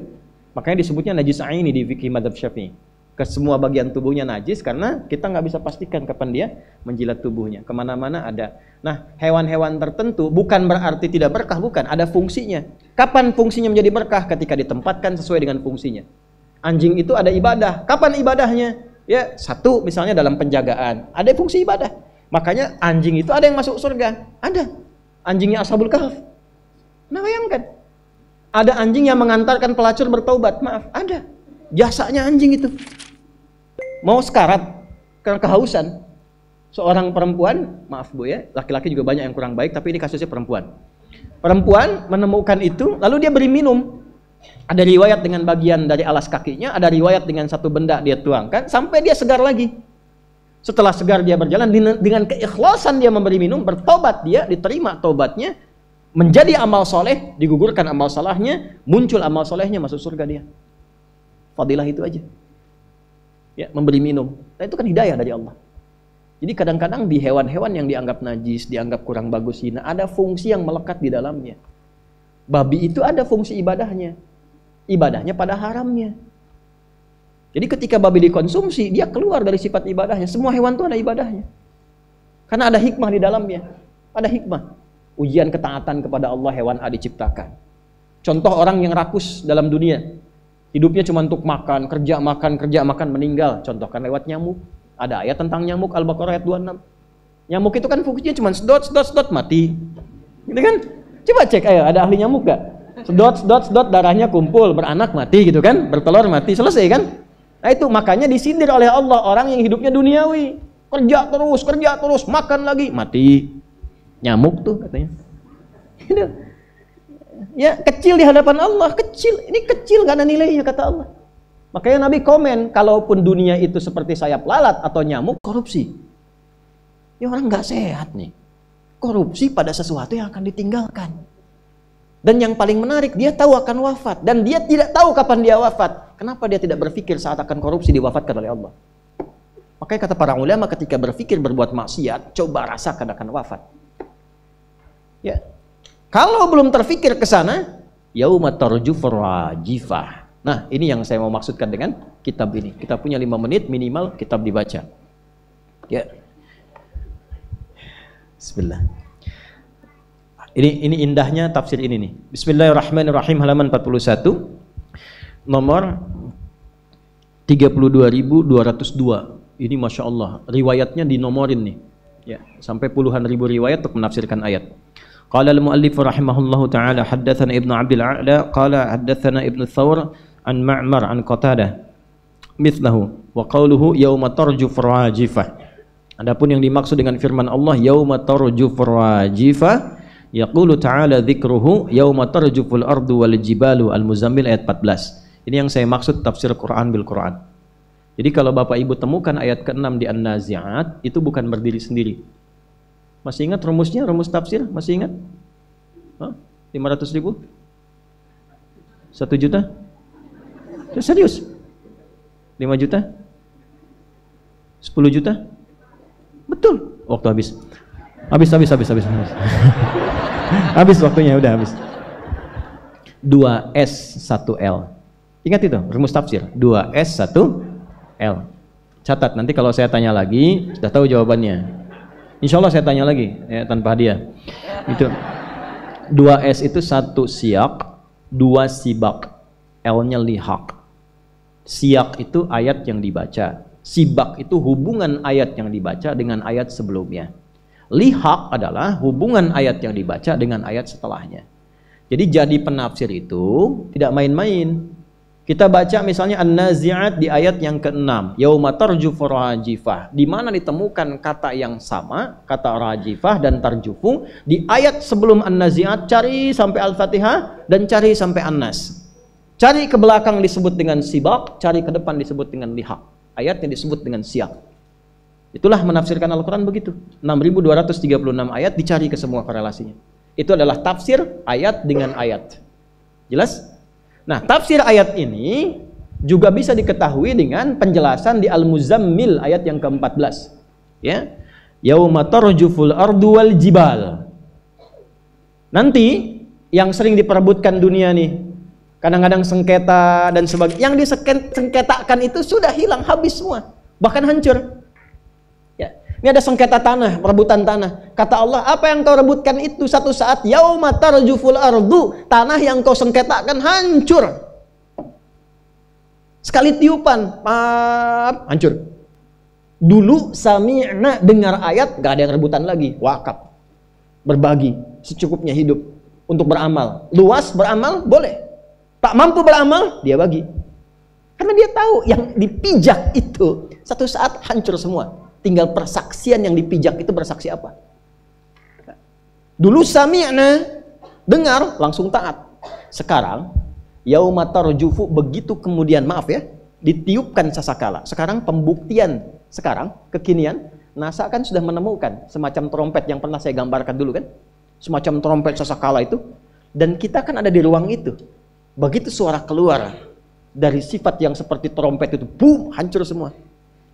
makanya disebutnya najis aini di fikih madzhab Syafi'i. Ke semua bagian tubuhnya najis karena kita nggak bisa pastikan kapan dia menjilat tubuhnya. Kemana-mana ada. Nah, hewan-hewan tertentu bukan berarti tidak berkah, bukan. Ada fungsinya. Kapan fungsinya menjadi berkah? Ketika ditempatkan sesuai dengan fungsinya. Anjing itu ada ibadah. Kapan ibadahnya? Ya, satu misalnya dalam penjagaan. Ada fungsi ibadah. Makanya anjing itu ada yang masuk surga. Ada. Anjingnya Ashabul Kahf. Nah, bayangkan. Ada anjing yang mengantarkan pelacur bertaubat. Maaf, ada. Jasanya anjing itu. Mau sekarat karena kehausan, seorang perempuan, maaf Bu ya, laki-laki juga banyak yang kurang baik, tapi ini kasusnya perempuan. Perempuan menemukan itu, lalu dia beri minum. Ada riwayat dengan bagian dari alas kakinya, ada riwayat dengan satu benda dia tuangkan, sampai dia segar lagi. Setelah segar dia berjalan, dengan keikhlasan dia memberi minum, bertobat dia, diterima tobatnya, menjadi amal soleh, digugurkan amal salahnya, muncul amal solehnya, masuk surga dia. Fadilah itu aja. Ya, memberi minum. Nah, itu kan hidayah dari Allah. Jadi kadang-kadang di hewan-hewan yang dianggap najis, dianggap kurang bagus, hina, ada fungsi yang melekat di dalamnya. Babi itu ada fungsi ibadahnya. Ibadahnya pada haramnya. Jadi ketika babi dikonsumsi, dia keluar dari sifat ibadahnya. Semua hewan itu ada ibadahnya. Karena ada hikmah di dalamnya. Ada hikmah. Ujian ketaatan kepada Allah hewan A diciptakan. Contoh orang yang rakus dalam dunia. Hidupnya cuma untuk makan, kerja makan, meninggal. Contohkan lewat nyamuk. Ada ayat tentang nyamuk, Al-Baqarah ayat 26. Nyamuk itu kan fungsinya cuma sedot, mati. Gitu kan? Coba cek, ayo, ada ahli nyamuk gak? Sedot, darahnya kumpul, beranak mati gitu kan? Bertelur mati, selesai kan? Nah itu, makanya disindir oleh Allah orang yang hidupnya duniawi. Kerja terus, makan lagi, mati. Nyamuk tuh katanya. Gitu. Ya, kecil di hadapan Allah, kecil. Ini kecil, gak ada nilainya kata Allah. Makanya Nabi komen, kalaupun dunia itu seperti sayap lalat atau nyamuk, korupsi. Ini orang nggak sehat nih. Korupsi pada sesuatu yang akan ditinggalkan. Dan yang paling menarik, dia tahu akan wafat. Dan dia tidak tahu kapan dia wafat. Kenapa dia tidak berpikir saat akan korupsi diwafatkan oleh Allah? Makanya kata para ulama, ketika berpikir berbuat maksiat, coba rasakan akan wafat. Ya. Kalau belum terpikir ke sana, yauma tarjufur rajifah. Nah, ini yang saya mau maksudkan dengan kitab ini. Kita punya 5 menit minimal kitab dibaca. Ya. Bismillah. Ini indahnya tafsir ini nih. Bismillahirrahmanirrahim, halaman 41. Nomor 32.202. Ini Masya Allah. Riwayatnya dinomorin nih. Ya, sampai puluhan ribu riwayat untuk menafsirkan ayat. Qala al-muallif rahimahullahu ta'ala haddatsana Ibnu Abdul A'la qala haddatsana Ibnu Thawr an Ma'mar an Qatadah mithlahu wa qawluhu yauma tarjufur rajifah. Adapun yang dimaksud dengan firman Allah yauma tarjufur rajifah, yaqulu ta'ala dzikruhu yauma tarjuful ardu wal jibalu, Al-Muzammil ayat 14. Ini yang saya maksud tafsir Quran bil Quran. Jadi kalau Bapak Ibu temukan ayat ke-6 di An-Nazi'at, itu bukan berdiri sendiri. Masih ingat rumusnya, rumus tafsir? Masih ingat? 500.000? 1 juta? Serius? 5 juta? 10 juta? Betul. Waktu habis. Habis. Habis waktunya, udah habis. 2S 1L. Ingat itu, rumus tafsir. 2S 1L. Catat, nanti kalau saya tanya lagi, sudah tahu jawabannya. Insya Allah saya tanya lagi, ya, tanpa hadiah. Itu 2S itu 1 siyak, 2 sibak, L-nya lihaq. Siyak itu ayat yang dibaca, sibak itu hubungan ayat yang dibaca dengan ayat sebelumnya. Lihaq adalah hubungan ayat yang dibaca dengan ayat setelahnya. Jadi penafsir itu tidak main-main. Kita baca misalnya An-Nazi'at di ayat yang ke-6, yauma tarjufur rajifah, di mana ditemukan kata yang sama, kata rajifah dan tarjufu di ayat sebelum An-Nazi'at. Cari sampai Al-Fatihah dan cari sampai An-Nas. Cari ke belakang disebut dengan sibak, cari ke depan disebut dengan lihaq. Ayatnya disebut dengan siyak. Itulah menafsirkan Al-Quran begitu. 6.236 ayat, dicari ke semua korelasinya. Itu adalah tafsir ayat dengan ayat. Jelas? Nah, tafsir ayat ini juga bisa diketahui dengan penjelasan di Al-Muzammil ayat yang ke-14. Ya. Yauma tarjuful ardu wal jibal. Nanti yang sering diperebutkan dunia nih, kadang-kadang sengketa dan sebagainya. Yang disengketakan itu sudah hilang, habis semua, bahkan hancur. Ya. Ini ada sengketa tanah, perebutan tanah. Kata Allah, apa yang kau rebutkan itu satu saat yauma tarjuful ardu, tanah yang kau sengketakan hancur. Sekali tiupan, pap, hancur. Dulu sami'na, dengar ayat, gak ada yang rebutan lagi, wakaf. Berbagi, secukupnya hidup untuk beramal. Luas beramal, boleh. Tak mampu beramal, dia bagi. Karena dia tahu yang dipijak itu satu saat hancur semua. Tinggal persaksian yang dipijak itu bersaksi apa. Dulu sami'na, dengar, langsung taat. Sekarang yauma tarjufu, begitu kemudian, maaf ya, ditiupkan sasakala. Sekarang pembuktian, sekarang kekinian, NASA kan sudah menemukan semacam trompet yang pernah saya gambarkan dulu kan. Semacam trompet sasakala itu. Dan kita kan ada di ruang itu. Begitu suara keluar dari sifat yang seperti trompet itu, boom, hancur semua.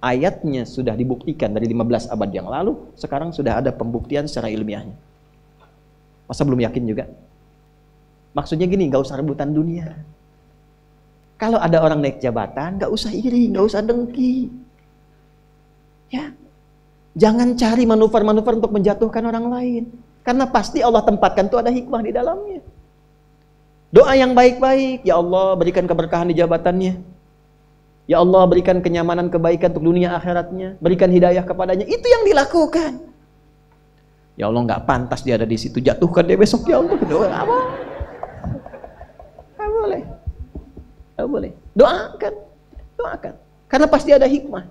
ayatnya sudah dibuktikan dari 15 abad yang lalu, sekarang sudah ada pembuktian secara ilmiahnya. Masa belum yakin juga? Maksudnya gini, nggak usah rebutan dunia. Kalau ada orang naik jabatan, nggak usah iri, nggak usah dengki. Ya, jangan cari manuver-manuver untuk menjatuhkan orang lain. Karena pasti Allah tempatkan tuh ada hikmah di dalamnya. Doa yang baik-baik, ya Allah berikan keberkahan di jabatannya. Ya Allah berikan kenyamanan, kebaikan untuk dunia akhiratnya. Berikan hidayah kepadanya. Itu yang dilakukan. Ya Allah nggak pantas dia ada di situ, jatuhkan dia besok ya Allah. Doa apa? Nggak boleh. Nggak boleh. Doakan. Doakan. Karena pasti ada hikmah.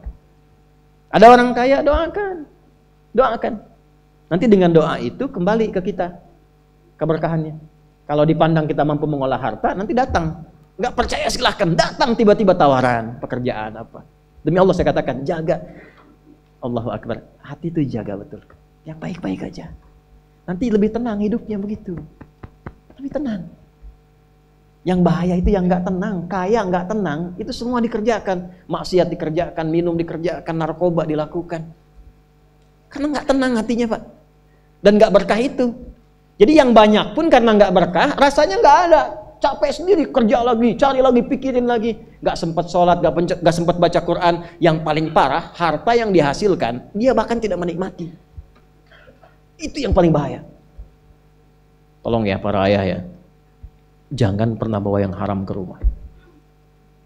Ada orang kaya, doakan. Doakan. Nanti dengan doa itu kembali ke kita keberkahannya. Kalau dipandang kita mampu mengolah harta, nanti datang. Nggak percaya silahkan, datang tiba-tiba tawaran pekerjaan apa. Demi Allah saya katakan, jaga. Allahu Akbar. Hati itu jaga betul. Yang baik-baik aja. Nanti lebih tenang hidupnya begitu. Lebih tenang. Yang bahaya itu yang nggak tenang, kaya nggak tenang, itu semua dikerjakan. Maksiat dikerjakan, minum dikerjakan, narkoba dilakukan. Karena nggak tenang hatinya, Pak. Dan nggak berkah itu. Jadi yang banyak pun karena nggak berkah, rasanya nggak ada. Capek sendiri, kerja lagi, cari lagi, pikirin lagi. Nggak sempat sholat, nggak sempat baca Quran. Yang paling parah, harta yang dihasilkan, dia bahkan tidak menikmati. Itu yang paling bahaya. Tolong ya para ayah ya. Jangan pernah bawa yang haram ke rumah.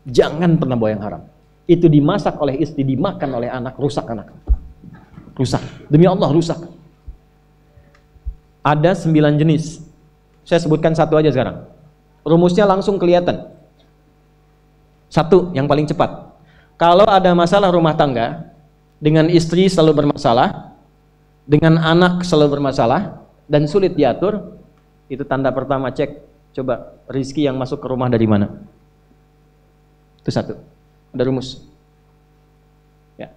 Jangan pernah bawa yang haram. Itu dimasak oleh istri, dimakan oleh anak, rusak anak. Rusak. Demi Allah rusak. Ada 9 jenis. Saya sebutkan satu aja sekarang. Rumusnya langsung kelihatan. Satu, yang paling cepat. Kalau ada masalah rumah tangga, dengan istri selalu bermasalah, dengan anak selalu bermasalah, dan sulit diatur, itu tanda pertama, cek. Coba rezeki yang masuk ke rumah dari mana? Itu satu. Ada rumus. Ya.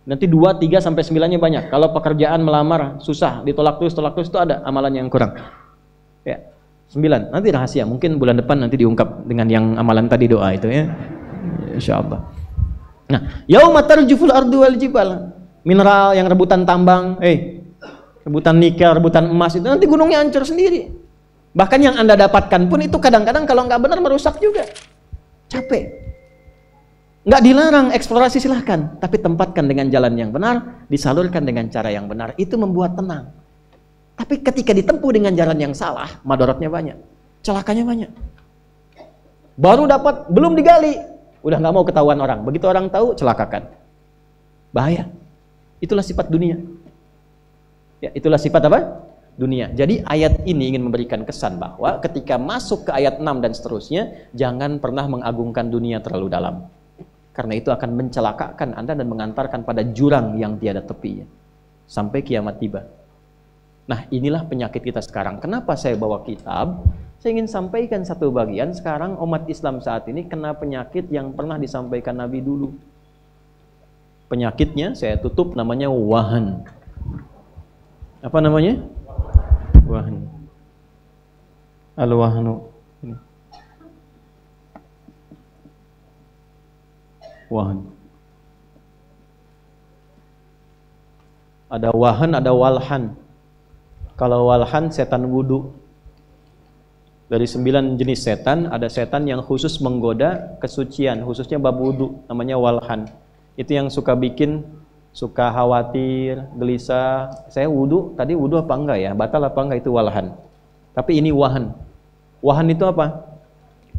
Nanti 2, 3, sampai 9-nya banyak. Kalau pekerjaan melamar susah, ditolak terus itu ada amalan yang kurang. Ya. 9. Nanti rahasia. Mungkin bulan depan nanti diungkap dengan yang amalan tadi doa itu ya. Insyaallah. Nah, yauma tarjuful ardu wal jibal. Mineral yang rebutan tambang, rebutan nikel, rebutan emas itu nanti gunungnya hancur sendiri. Bahkan yang Anda dapatkan pun itu kadang-kadang kalau nggak benar merusak juga. Capek. Nggak dilarang eksplorasi silahkan, tapi tempatkan dengan jalan yang benar, disalurkan dengan cara yang benar. Itu membuat tenang. Tapi ketika ditempuh dengan jalan yang salah, madaratnya banyak, celakanya banyak. Baru dapat, belum digali, udah nggak mau ketahuan orang. Begitu orang tahu, celakakan. Bahaya. Itulah sifat dunia. Ya, itulah sifat apa? Dunia. Jadi ayat ini ingin memberikan kesan bahwa ketika masuk ke ayat 6 dan seterusnya, jangan pernah mengagungkan dunia terlalu dalam. Karena itu akan mencelakakan Anda dan mengantarkan pada jurang yang tiada tepinya. Sampai kiamat tiba. Nah, inilah penyakit kita sekarang. Kenapa saya bawa kitab? Saya ingin sampaikan satu bagian. Sekarang umat Islam saat ini kena penyakit yang pernah disampaikan Nabi dulu. Penyakitnya saya tutup, namanya wahan. Apa namanya? Wahan. Al-wahnu. Wahan. Ada wahan, ada walhan. Kalau walhan setan wudu. Dari 9 jenis setan, ada setan yang khusus menggoda kesucian, khususnya bab wudu, namanya walhan. Itu yang suka bikin suka khawatir, gelisah. Saya wudu, tadi wudu apa enggak ya? Batal apa enggak, itu walhan. Tapi ini wahan. Wahan itu apa?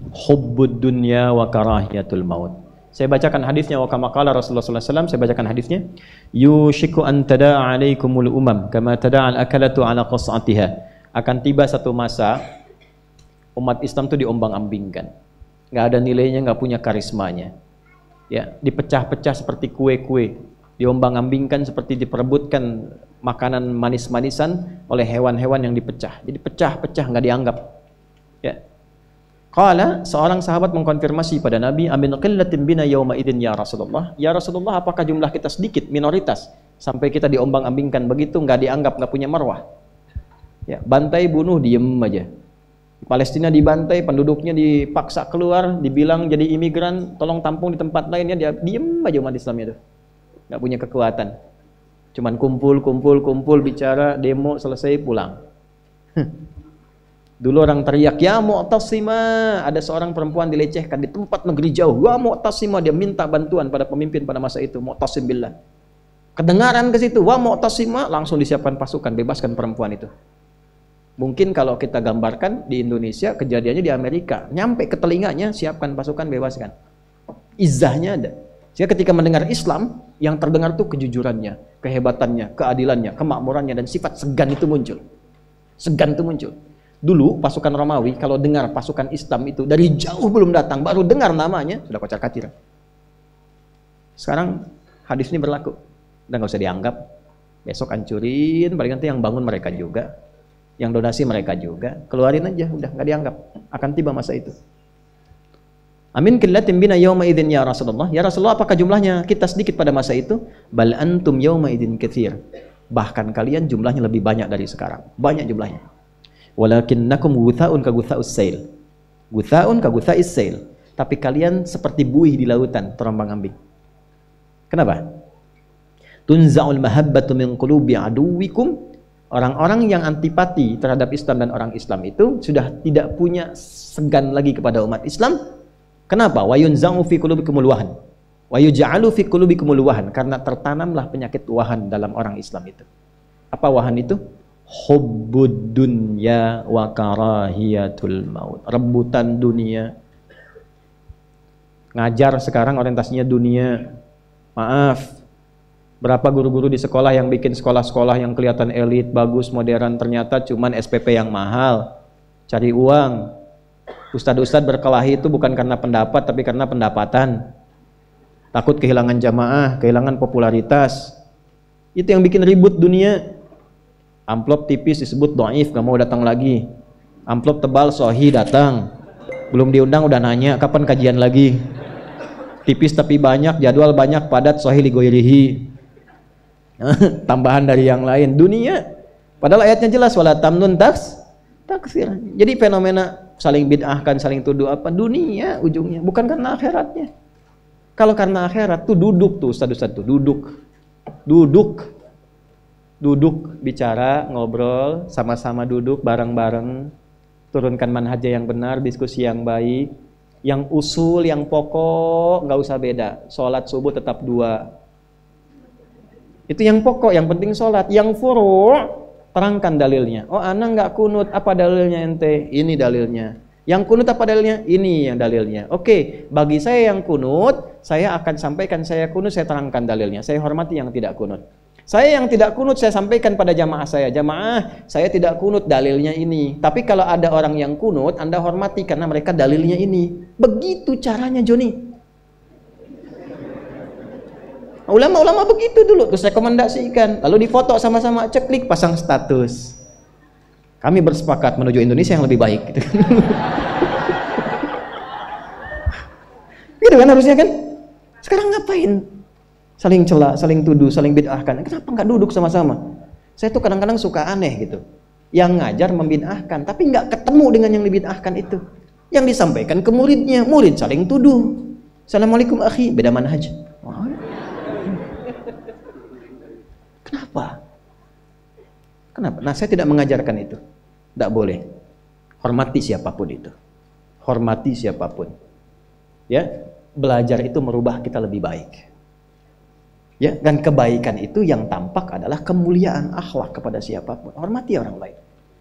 Hubbud dunya wa karahiyatul maut. Saya bacakan hadisnya, wa kama qala Rasulullah sallallahu alaihi wasallam, saya bacakan hadisnya. Yushiku an tada'a 'alaikumul umam kama tada'a al-akalatu 'ala qas'atiha. Akan tiba satu masa umat Islam itu diombang-ambingkan. Enggak ada nilainya, enggak punya karismanya. Ya, dipecah-pecah seperti kue-kue. Diombang-ambingkan seperti diperebutkan makanan manis-manisan oleh hewan-hewan yang dipecah. Jadi pecah-pecah, nggak dianggap. Ya. Qala, seorang sahabat mengkonfirmasi pada Nabi, amin qillatin bina yauma idzin ya Rasulullah. Ya Rasulullah, apakah jumlah kita sedikit, minoritas, sampai kita diombang-ambingkan begitu, nggak dianggap, nggak punya marwah? Ya, bantai, bunuh, diem aja. Palestina dibantai, penduduknya dipaksa keluar, dibilang jadi imigran, tolong tampung di tempat lainnya, dia diem aja umat Islamnya itu. nggak punya kekuatan. Cuman kumpul, bicara, demo, selesai, pulang. Dulu orang teriak, ya Mu'tasimah, ada seorang perempuan dilecehkan di tempat negeri jauh, ya Mu'tasimah, dia minta bantuan pada pemimpin pada masa itu, Mu'tasim billah. Kedengaran ke situ, wa Mu'tasimah, langsung disiapkan pasukan, bebaskan perempuan itu. Mungkin kalau kita gambarkan di Indonesia, kejadiannya di Amerika, nyampe ke telinganya, siapkan pasukan, bebaskan. Izzahnya ada. Sehingga ketika mendengar Islam, yang terdengar tuh kejujurannya, kehebatannya, keadilannya, kemakmurannya, dan sifat segan itu muncul. Segan itu muncul. Dulu pasukan Romawi kalau dengar pasukan Islam itu dari jauh belum datang, baru dengar namanya sudah kocar-kacir. Sekarang hadis ini berlaku. Udah nggak usah dianggap. Besok hancurin, paling nanti yang bangun mereka juga, yang donasi mereka juga, keluarin aja, udah nggak dianggap. Akan tiba masa itu. Amin killatin bina yawma idzin ya Rasulullah. Ya Rasulullah, apakah jumlahnya kita sedikit pada masa itu? Bal antum yawma idzin katsir. Bahkan kalian jumlahnya lebih banyak dari sekarang. Banyak jumlahnya. Walakinnakum gutha'un ka gutha'us sail. Gutha'un ka gutha'is sail. Tapi kalian seperti buih di lautan, terombang-ambing. Kenapa? Tunza'ul mahabbatu min qulubi aduwikum. Orang-orang yang antipati terhadap Islam dan orang Islam itu sudah tidak punya segan lagi kepada umat Islam. Kenapa? Wa yunza'u fi qulubikumul wahan. Wa yuj'alu fi qulubikumul wahan, karena tertanamlah penyakit wahan dalam orang Islam itu. Apa wahan itu? Hubbud dunya wa karahiyatul maut. Rebutan dunia. Ngajar sekarang orientasinya dunia. Maaf, berapa guru-guru di sekolah yang bikin sekolah-sekolah yang kelihatan elit, bagus, modern, ternyata cuman SPP yang mahal, cari uang. Ustadz-ustadz berkelahi itu bukan karena pendapat, tapi karena pendapatan. Takut kehilangan jamaah, kehilangan popularitas. Itu yang bikin ribut dunia. Amplop tipis disebut dhaif, gak mau datang lagi. Amplop tebal sahih datang. Belum diundang udah nanya kapan kajian lagi. Tipis tapi banyak, jadwal banyak, padat, sahih li ghairihi. Tambahan dari yang lain. Dunia. Padahal ayatnya jelas, wala tamnun taksir. Jadi fenomena saling bid'ahkan, saling tuduh apa? Dunia ujungnya, bukan karena akhiratnya. Kalau karena akhirat tuh duduk tuh ustadz-ustadz tuh duduk bicara, ngobrol, sama-sama duduk bareng-bareng, turunkan manhajnya yang benar, diskusi yang baik, yang usul, yang pokok nggak usah beda. Sholat subuh tetap 2. Itu yang pokok, yang penting sholat. Yang furu' terangkan dalilnya. Oh, ana nggak kunut, apa dalilnya ente? Ini dalilnya. Yang kunut apa dalilnya? Ini yang dalilnya. Oke, bagi saya yang kunut, saya akan sampaikan saya kunut, saya terangkan dalilnya. Saya hormati yang tidak kunut. Saya yang tidak kunut, saya sampaikan pada jamaah saya. Jamaah, saya tidak kunut, dalilnya ini. Tapi kalau ada orang yang kunut, Anda hormati karena mereka dalilnya ini. Begitu caranya, Joni. Ulama-ulama begitu dulu, terus rekomendasikan. Lalu difoto sama-sama, ceklik, pasang status. Kami bersepakat menuju Indonesia yang lebih baik. Gitu kan, gitu kan harusnya kan? Sekarang ngapain? Saling cela, saling tuduh, saling bid'ahkan. Kenapa nggak duduk sama-sama? Saya tuh kadang-kadang suka aneh gitu. Yang ngajar membid'ahkan, tapi nggak ketemu dengan yang dibid'ahkan itu. Yang disampaikan ke muridnya, murid saling tuduh. Assalamualaikum akhi, beda manhaj. Kenapa? Kenapa? Nah, saya tidak mengajarkan itu. Tidak boleh. Hormati siapapun itu. Hormati siapapun. Ya, belajar itu merubah kita lebih baik. Ya, dan kebaikan itu yang tampak adalah kemuliaan akhlak kepada siapapun. Hormati orang lain.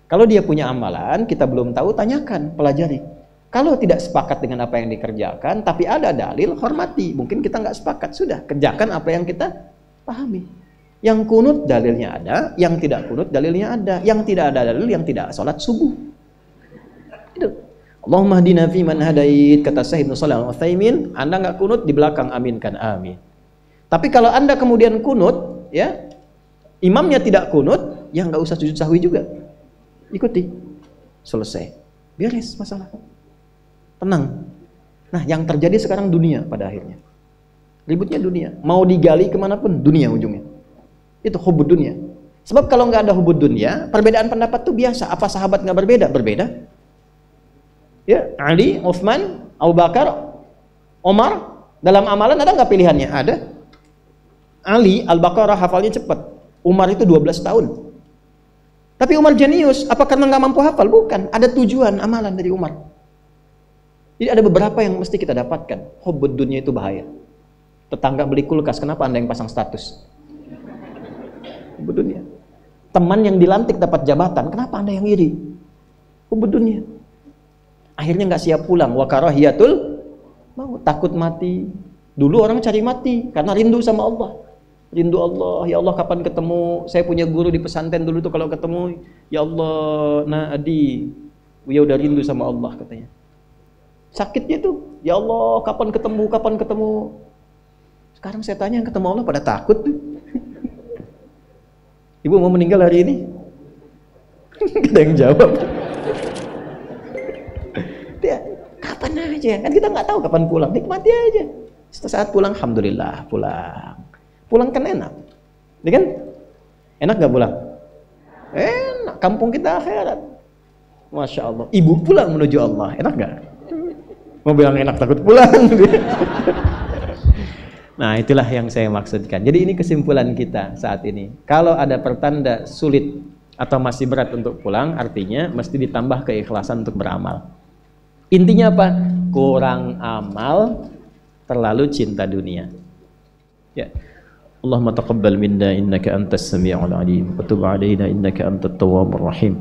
Kalau dia punya amalan, kita belum tahu, tanyakan, pelajari. Kalau tidak sepakat dengan apa yang dikerjakan, tapi ada dalil, hormati. Mungkin kita nggak sepakat, sudah kerjakan apa yang kita pahami. Yang kunut dalilnya ada, yang tidak kunut dalilnya ada, yang tidak ada dalil, yang tidak sholat subuh. Itu. Allahumma hdina fi man hadait, kata Syekh Ibnu Shalih Al-Utsaimin. Anda nggak kunut, di belakang aminkan, amin. Tapi kalau Anda kemudian kunut, ya, imamnya tidak kunut, ya nggak usah sujud sahwi juga. Ikuti, selesai, beres masalah, tenang. Nah, yang terjadi sekarang dunia pada akhirnya, ributnya dunia. Mau digali kemanapun, dunia ujungnya. Itu hubud dunia. Sebab kalau nggak ada hubud dunia, perbedaan pendapat itu biasa. Apa sahabat nggak berbeda? Berbeda. Ya, Ali, Utsman, Abu Bakar, Omar, dalam amalan ada nggak pilihannya? Ada. Ali Al-Baqarah hafalnya cepat, Umar itu 12 tahun. Tapi Umar jenius, apa karena nggak mampu hafal? Bukan, ada tujuan amalan dari Umar. Jadi ada beberapa yang mesti kita dapatkan. Hubbud dunia itu bahaya. Tetangga beli kulkas, kenapa Anda yang pasang status? Hubbud dunia. Teman yang dilantik dapat jabatan, kenapa Anda yang iri? Hubbud dunia. Akhirnya nggak siap pulang. Wa karahiyatul maut, takut mati. Dulu orang cari mati karena rindu sama Allah. Rindu Allah, ya Allah kapan ketemu? Saya punya guru di pesantren dulu tuh kalau ketemu, ya Allah, nah Adi, ya udah rindu sama Allah katanya. Sakitnya tuh, ya Allah kapan ketemu, kapan ketemu? Sekarang saya tanya yang ketemu Allah pada takut. Ibu mau meninggal hari ini? Kita yang jawab. Dia, kapan aja? Kan kita nggak tahu kapan pulang, nikmati aja. Setelah saat pulang, alhamdulillah pulang. Pulang kan enak, ya kan? Enak nggak pulang? Enak, kampung kita akhirat. Masya Allah. Ibu pulang menuju Allah, enak nggak? Mau bilang enak takut pulang. Nah itulah yang saya maksudkan. Jadi ini kesimpulan kita saat ini. Kalau ada pertanda sulit atau masih berat untuk pulang, artinya mesti ditambah keikhlasan untuk beramal. Intinya apa? Kurang amal, terlalu cinta dunia. Ya. Allahumma taqabbal minna innaka antas sami'ul alim wa tub 'alaina innaka antat tawwabur rahim.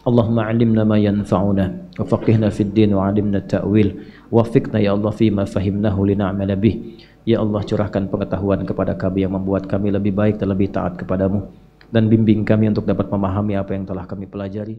Allahumma 'allimna ma yanfa'una wa faqihna fid din wa 'allimna ta'wil wa waffiqna ya Allah fima fahimnahu lina'mala bih. Ya Allah curahkan pengetahuan kepada kami yang membuat kami lebih baik dan lebih taat kepadamu, dan bimbing kami untuk dapat memahami apa yang telah kami pelajari.